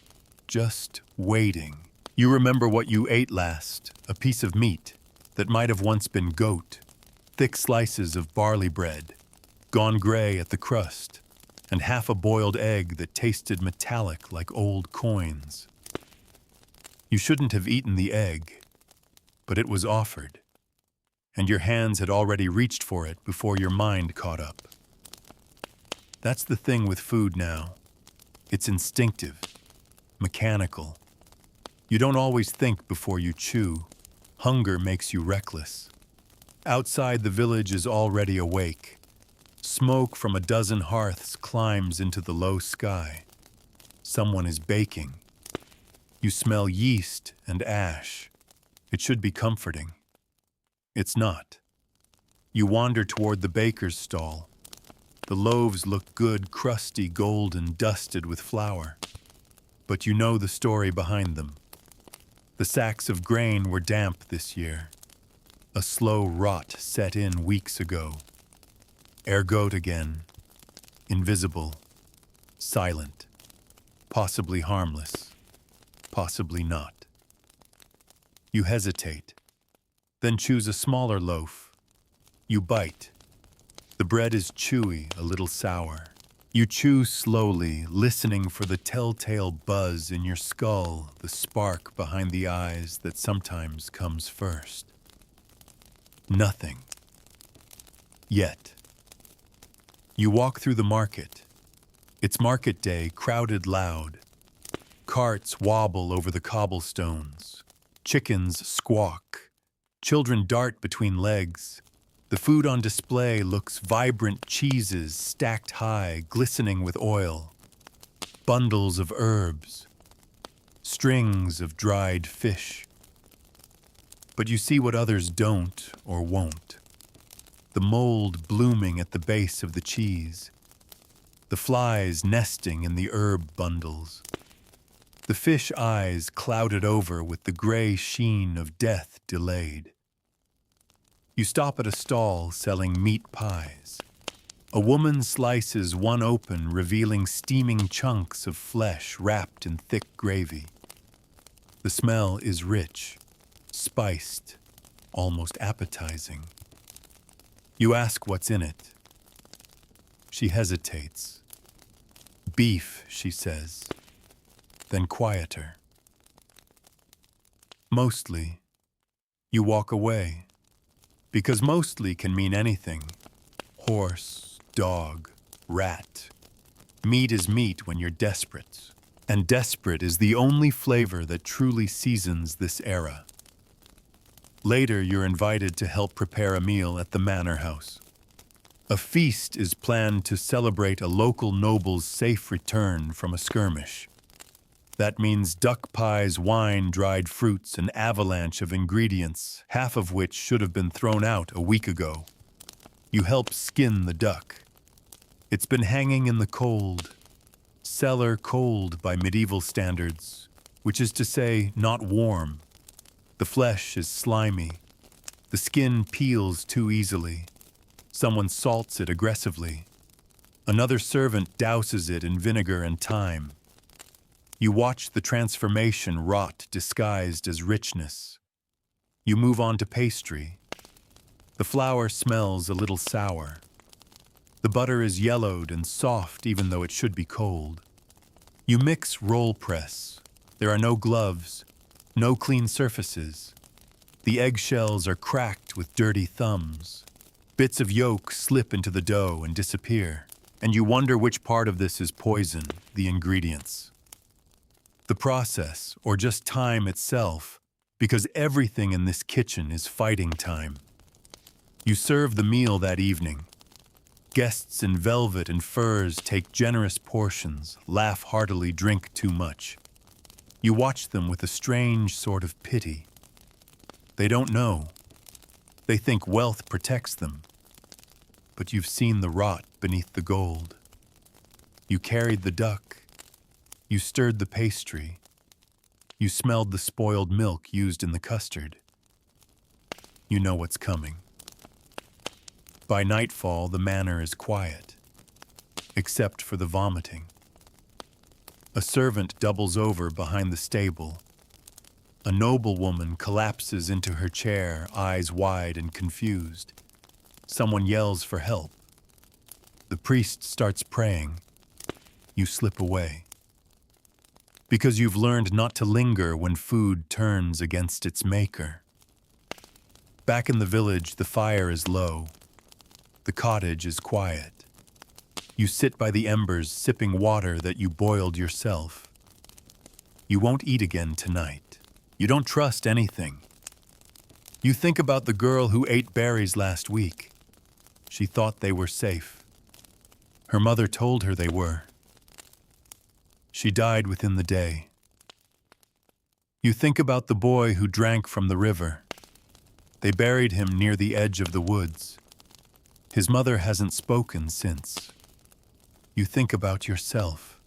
just waiting. You remember what you ate last, a piece of meat that might have once been goat, thick slices of barley bread, gone gray at the crust, and half a boiled egg that tasted metallic like old coins. You shouldn't have eaten the egg, but it was offered, and your hands had already reached for it before your mind caught up. That's the thing with food now. It's instinctive, mechanical. You don't always think before you chew. Hunger makes you reckless. Outside, the village is already awake. Smoke from a dozen hearths climbs into the low sky. Someone is baking. You smell yeast and ash. It should be comforting. It's not. You wander toward the baker's stall. The loaves look good, crusty, golden, dusted with flour. But you know the story behind them. The sacks of grain were damp this year. A slow rot set in weeks ago. Ergot again. Invisible. Silent. Possibly harmless. Possibly not. You hesitate. Then choose a smaller loaf. You bite. The bread is chewy, a little sour. You chew slowly, listening for the telltale buzz in your skull, the spark behind the eyes that sometimes comes first. Nothing. Yet. You walk through the market. It's market day, crowded loud. Carts wobble over the cobblestones. Chickens squawk. Children dart between legs. The food on display looks vibrant cheeses stacked high, glistening with oil. Bundles of herbs. Strings of dried fish. But you see what others don't or won't. The mold blooming at the base of the cheese. The flies nesting in the herb bundles. The fish eyes clouded over with the gray sheen of death delayed. You stop at a stall selling meat pies. A woman slices one open, revealing steaming chunks of flesh wrapped in thick gravy. The smell is rich, spiced, almost appetizing. You ask what's in it. She hesitates. Beef, she says, then quieter. Mostly. You walk away. Because mostly can mean anything. Horse, dog, rat. Meat is meat when you're desperate. And desperate is the only flavor that truly seasons this era. Later, you're invited to help prepare a meal at the manor house. A feast is planned to celebrate a local noble's safe return from a skirmish. That means duck pies, wine, dried fruits, an avalanche of ingredients, half of which should have been thrown out a week ago. You help skin the duck. It's been hanging in the cold, cellar cold by medieval standards, which is to say, not warm. The flesh is slimy. The skin peels too easily. Someone salts it aggressively. Another servant douses it in vinegar and thyme. You watch the transformation rot disguised as richness. You move on to pastry. The flour smells a little sour. The butter is yellowed and soft even though it should be cold. You mix roll press. There are no gloves, no clean surfaces. The eggshells are cracked with dirty thumbs. Bits of yolk slip into the dough and disappear, and you wonder which part of this is poison, the ingredients. The process, or just time itself, because everything in this kitchen is fighting time. You serve the meal that evening. Guests in velvet and furs take generous portions, laugh heartily, drink too much. You watch them with a strange sort of pity. They don't know. They think wealth protects them. But you've seen the rot beneath the gold. You carried the duck. You stirred the pastry. You smelled the spoiled milk used in the custard. You know what's coming. By nightfall, the manor is quiet, except for the vomiting. A servant doubles over behind the stable. A noblewoman collapses into her chair, eyes wide and confused. Someone yells for help. The priest starts praying. You slip away. Because you've learned not to linger when food turns against its maker. Back in the village, the fire is low. The cottage is quiet. You sit by the embers, sipping water that you boiled yourself. You won't eat again tonight. You don't trust anything. You think about the girl who ate berries last week. She thought they were safe. Her mother told her they were. She died within the day. You think about the boy who drank from the river. They buried him near the edge of the woods. His mother hasn't spoken since. You think about yourself,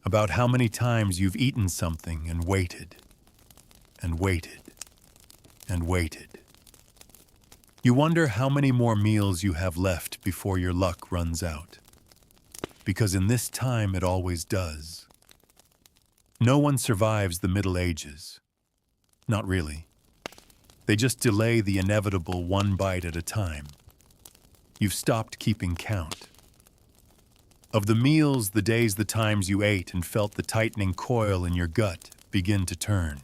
about how many times you've eaten something and waited, and waited, and waited. You wonder how many more meals you have left before your luck runs out. Because in this time it always does. No one survives the Middle Ages. Not really. They just delay the inevitable one bite at a time. You've stopped keeping count. Of the meals, the days, the times you ate and felt the tightening coil in your gut begin to turn.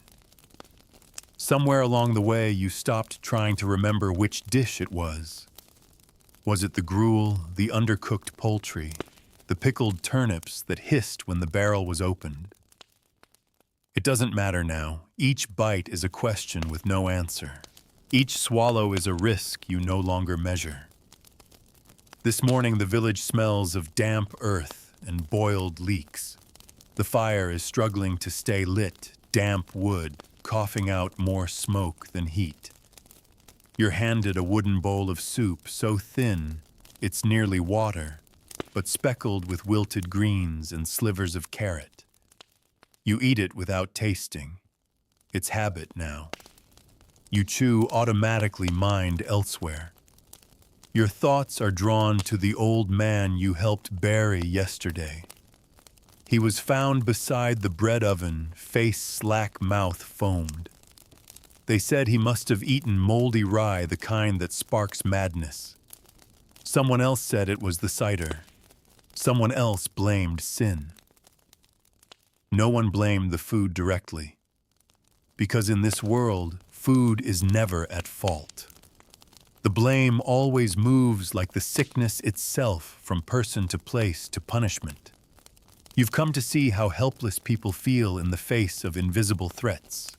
Somewhere along the way, you stopped trying to remember which dish it was. Was it the gruel, the undercooked poultry, the pickled turnips that hissed when the barrel was opened? It doesn't matter now. Each bite is a question with no answer. Each swallow is a risk you no longer measure. This morning, the village smells of damp earth and boiled leeks. The fire is struggling to stay lit, damp wood, coughing out more smoke than heat. You're handed a wooden bowl of soup so thin it's nearly water, but speckled with wilted greens and slivers of carrot. You eat it without tasting. It's habit now. You chew automatically, mind elsewhere. Your thoughts are drawn to the old man you helped bury yesterday. He was found beside the bread oven, face slack, mouth foamed. They said he must have eaten moldy rye, the kind that sparks madness. Someone else said it was the cider. Someone else blamed sin. No one blamed the food directly. Because in this world, food is never at fault. The blame always moves like the sickness itself from person to place to punishment. You've come to see how helpless people feel in the face of invisible threats.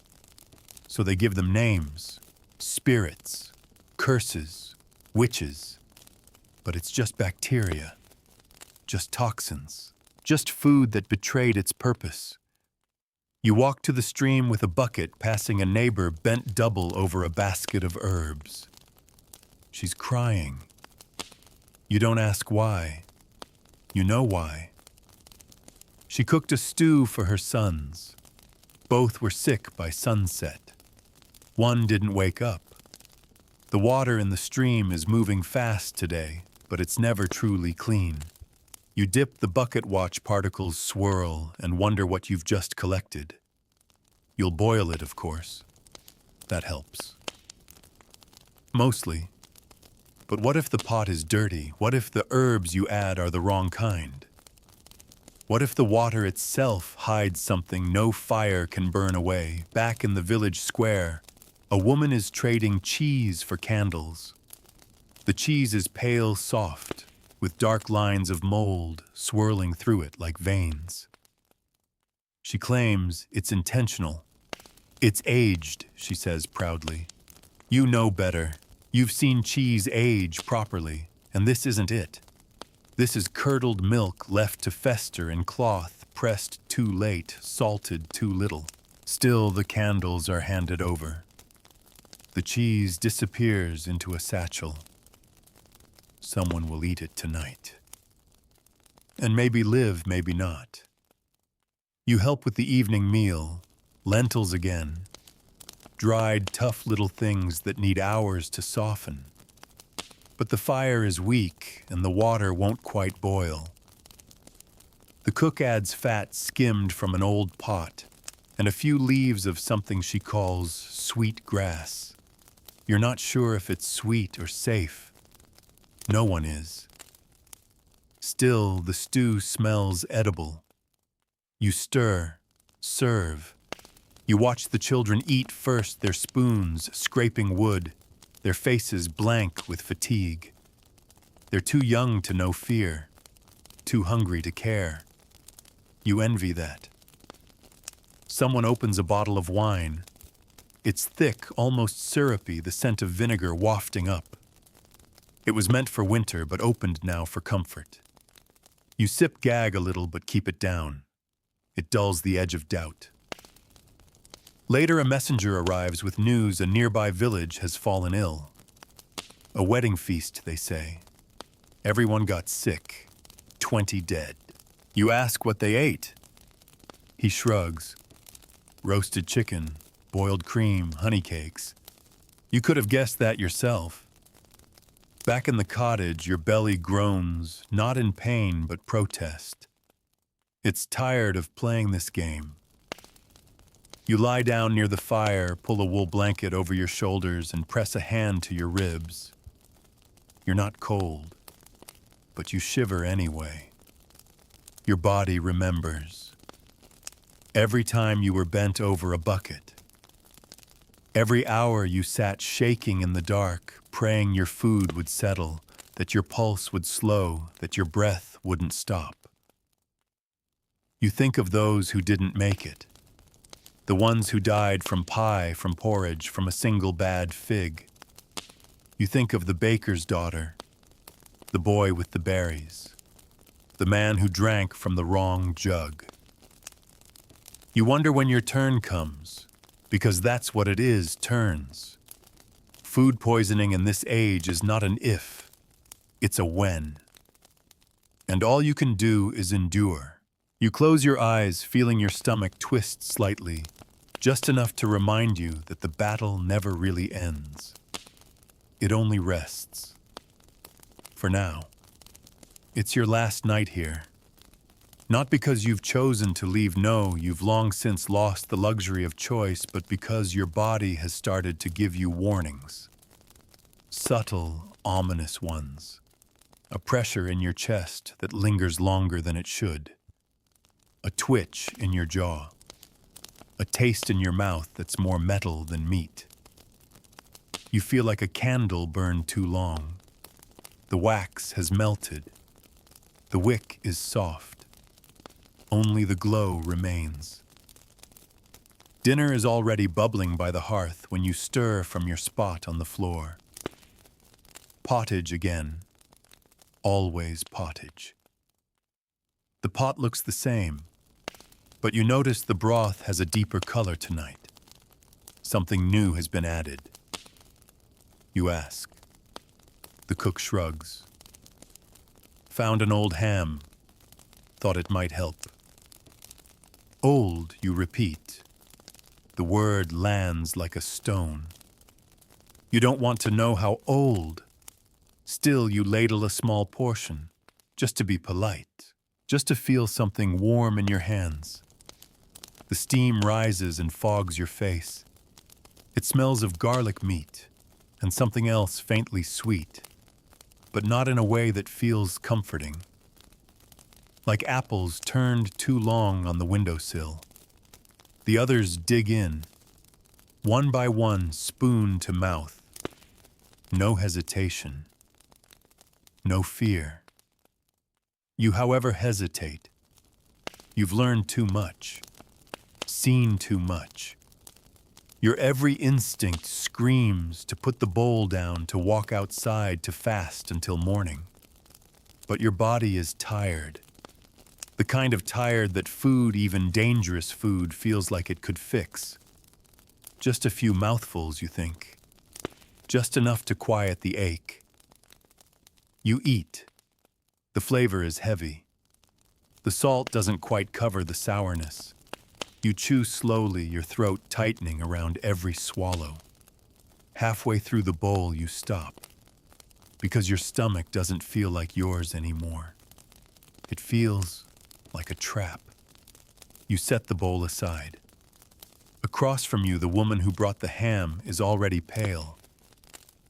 So they give them names, spirits, curses, witches. But it's just bacteria, just toxins, just food that betrayed its purpose. You walk to the stream with a bucket, passing a neighbor bent double over a basket of herbs. She's crying. You don't ask why. You know why. She cooked a stew for her sons. Both were sick by sunset. One didn't wake up. The water in the stream is moving fast today, but it's never truly clean. You dip the bucket, watch particles swirl, and wonder what you've just collected. You'll boil it, of course. That helps. Mostly. But what if the pot is dirty? What if the herbs you add are the wrong kind? What if the water itself hides something no fire can burn away? Back in the village square, a woman is trading cheese for candles. The cheese is pale soft, with dark lines of mold swirling through it like veins. She claims it's intentional. It's aged, she says proudly. You know better. You've seen cheese age properly, and this isn't it. This is curdled milk left to fester in cloth, pressed too late, salted too little. Still, the candles are handed over. The cheese disappears into a satchel. Someone will eat it tonight. And maybe live, maybe not. You help with the evening meal, lentils again, dried, tough little things that need hours to soften. But the fire is weak and the water won't quite boil. The cook adds fat skimmed from an old pot and a few leaves of something she calls sweet grass. You're not sure if it's sweet or safe. No one is. Still, the stew smells edible. You stir, serve. You watch the children eat first, their spoons scraping wood, their faces blank with fatigue. They're too young to know fear, too hungry to care. You envy that. Someone opens a bottle of wine. It's thick, almost syrupy, the scent of vinegar wafting up. It was meant for winter, but opened now for comfort. You sip, gag a little, but keep it down. It dulls the edge of doubt. Later, a messenger arrives with news a nearby village has fallen ill. A wedding feast, they say. Everyone got sick. 20 dead. You ask what they ate. He shrugs. Roasted chicken, boiled cream, honey cakes. You could have guessed that yourself. Back in the cottage, your belly groans, not in pain but protest. It's tired of playing this game. You lie down near the fire, pull a wool blanket over your shoulders, and press a hand to your ribs. You're not cold, but you shiver anyway. Your body remembers. Every time you were bent over a bucket. Every hour you sat shaking in the dark, praying your food would settle, that your pulse would slow, that your breath wouldn't stop. You think of those who didn't make it. The ones who died from pie, from porridge, from a single bad fig. You think of the baker's daughter, the boy with the berries, the man who drank from the wrong jug. You wonder when your turn comes, because that's what it is, turns. Food poisoning in this age is not an if, it's a when. And all you can do is endure. You close your eyes, feeling your stomach twist slightly, just enough to remind you that the battle never really ends. It only rests. For now. It's your last night here. Not because you've chosen to leave, no, you've long since lost the luxury of choice, but because your body has started to give you warnings. Subtle, ominous ones. A pressure in your chest that lingers longer than it should. A twitch in your jaw. A taste in your mouth that's more metal than meat. You feel like a candle burned too long. The wax has melted. The wick is soft. Only the glow remains. Dinner is already bubbling by the hearth when you stir from your spot on the floor. Pottage again. Always pottage. The pot looks the same. But you notice the broth has a deeper color tonight. Something new has been added. You ask. The cook shrugs. Found an old ham. Thought it might help. Old, you repeat. The word lands like a stone. You don't want to know how old. Still, you ladle a small portion, just to be polite, just to feel something warm in your hands. The steam rises and fogs your face. It smells of garlic meat and something else faintly sweet, but not in a way that feels comforting. Like apples turned too long on the windowsill. The others dig in, one by one, spoon to mouth. No hesitation. No fear. You, however, hesitate. You've learned too much. Seen too much. Your every instinct screams to put the bowl down, to walk outside, to fast until morning. But your body is tired. The kind of tired that food, even dangerous food, feels like it could fix. Just a few mouthfuls, you think. Just enough to quiet the ache. You eat. The flavor is heavy. The salt doesn't quite cover the sourness. You chew slowly, your throat tightening around every swallow. Halfway through the bowl, you stop, because your stomach doesn't feel like yours anymore. It feels like a trap. You set the bowl aside. Across from you, the woman who brought the ham is already pale.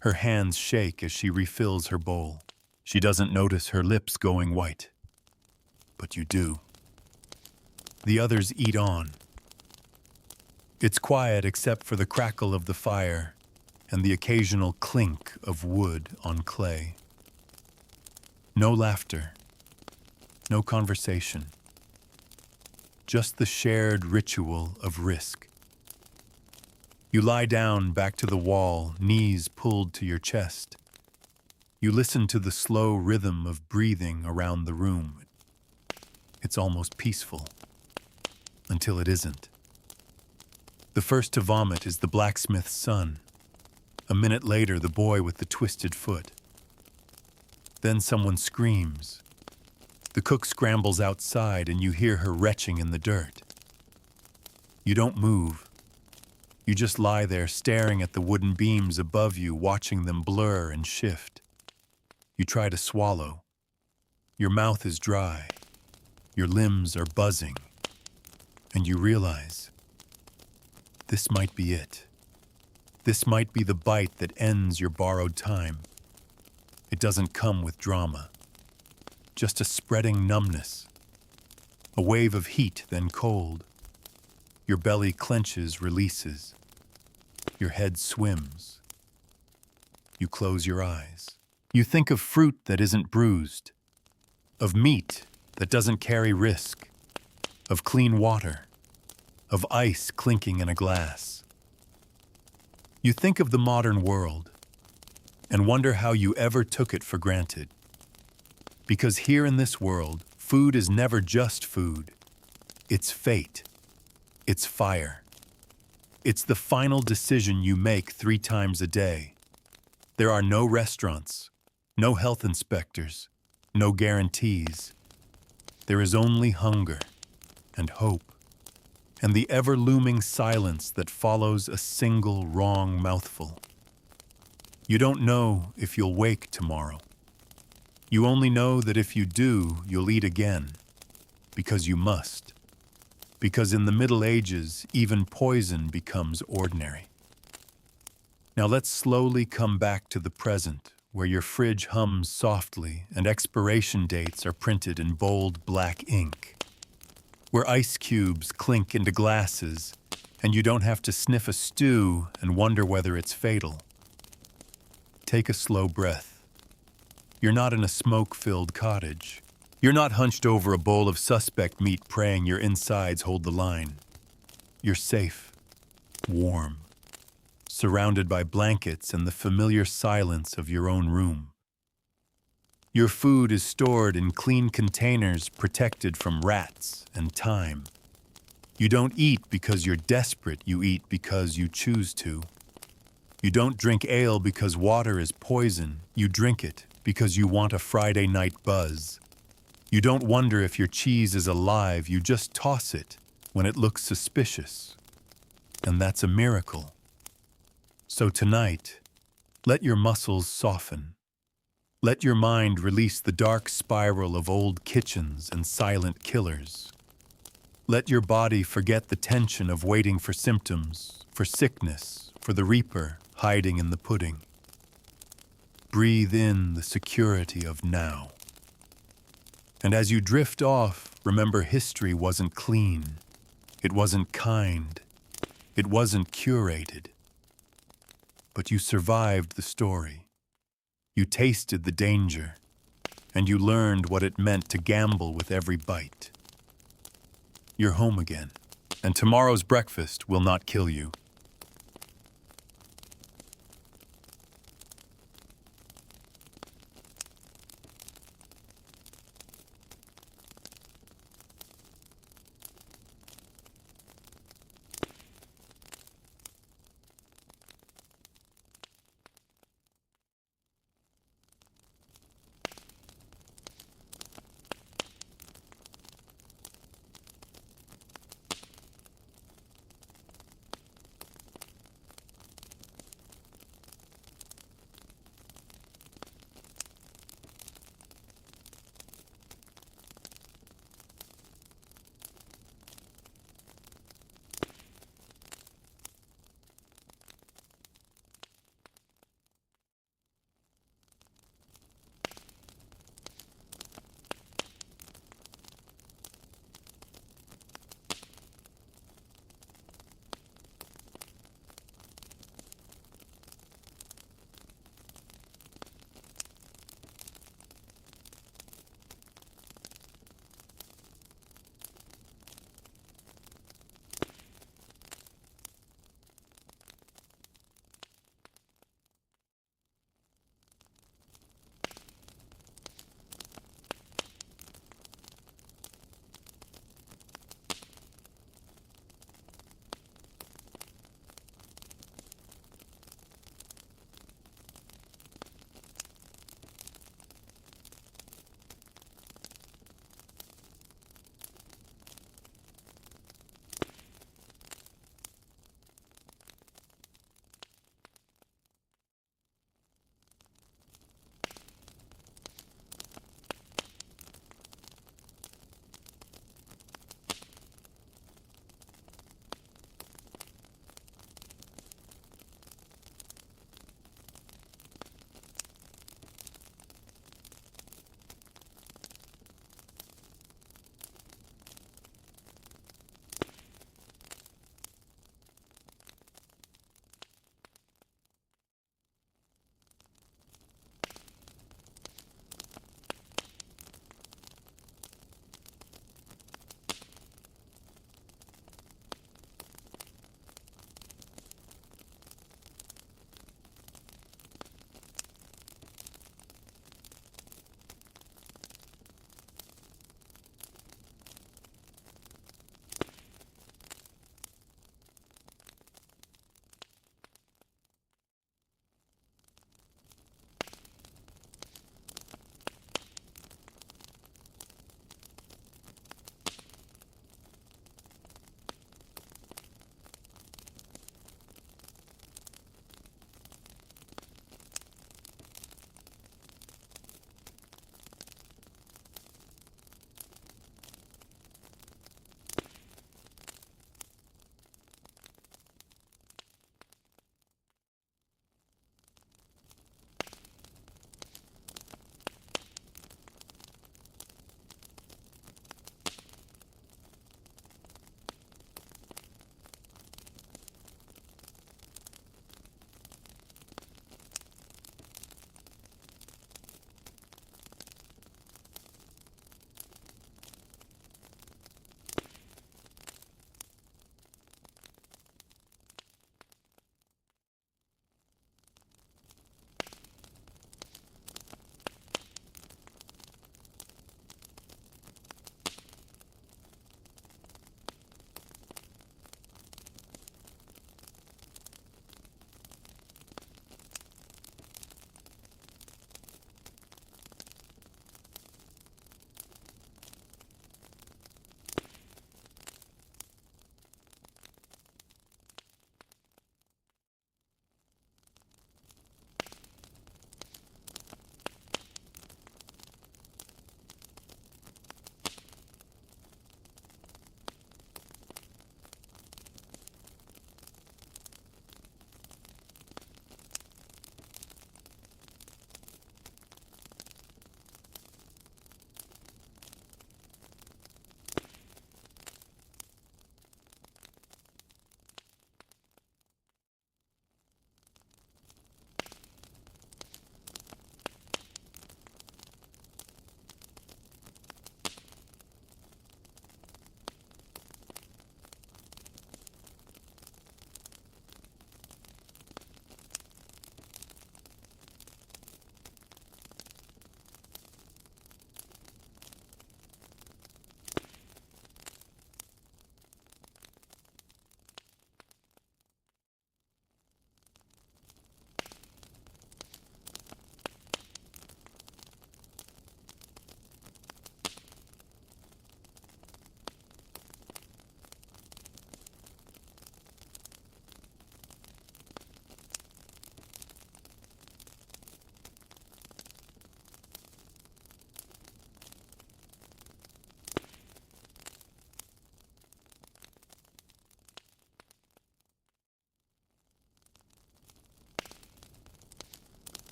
Her hands shake as she refills her bowl. She doesn't notice her lips going white. But you do. The others eat on. It's quiet except for the crackle of the fire and the occasional clink of wood on clay. No laughter. No conversation. Just the shared ritual of risk. You lie down back to the wall, knees pulled to your chest. You listen to the slow rhythm of breathing around the room. It's almost peaceful, until it isn't. The first to vomit is the blacksmith's son. A minute later, the boy with the twisted foot. Then someone screams. The cook scrambles outside and you hear her retching in the dirt. You don't move. You just lie there staring at the wooden beams above you, watching them blur and shift. You try to swallow. Your mouth is dry. Your limbs are buzzing. And you realize, this might be it. This might be the bite that ends your borrowed time. It doesn't come with drama. Just a spreading numbness. A wave of heat, then cold. Your belly clenches, releases. Your head swims. You close your eyes. You think of fruit that isn't bruised. Of meat that doesn't carry risk. Of clean water. Of ice clinking in a glass. You think of the modern world and wonder how you ever took it for granted. Because here in this world, food is never just food. It's fate. It's fire. It's the final decision you make 3 times a day. There are no restaurants, no health inspectors, no guarantees. There is only hunger and hope and the ever-looming silence that follows a single wrong mouthful. You don't know if you'll wake tomorrow. You only know that if you do, you'll eat again, because you must. Because in the Middle Ages, even poison becomes ordinary. Now let's slowly come back to the present, where your fridge hums softly and expiration dates are printed in bold black ink. Where ice cubes clink into glasses, and you don't have to sniff a stew and wonder whether it's fatal. Take a slow breath. You're not in a smoke-filled cottage. You're not hunched over a bowl of suspect meat praying your insides hold the line. You're safe, warm, surrounded by blankets and the familiar silence of your own room. Your food is stored in clean containers protected from rats and time. You don't eat because you're desperate, you eat because you choose to. You don't drink ale because water is poison, you drink it because you want a Friday night buzz. You don't wonder if your cheese is alive, you just toss it when it looks suspicious. And that's a miracle. So tonight, let your muscles soften. Let your mind release the dark spiral of old kitchens and silent killers. Let your body forget the tension of waiting for symptoms, for sickness, for the reaper hiding in the pudding. Breathe in the security of now. And as you drift off, remember history wasn't clean. It wasn't kind. It wasn't curated. But you survived the story. You tasted the danger, and you learned what it meant to gamble with every bite. You're home again, and tomorrow's breakfast will not kill you.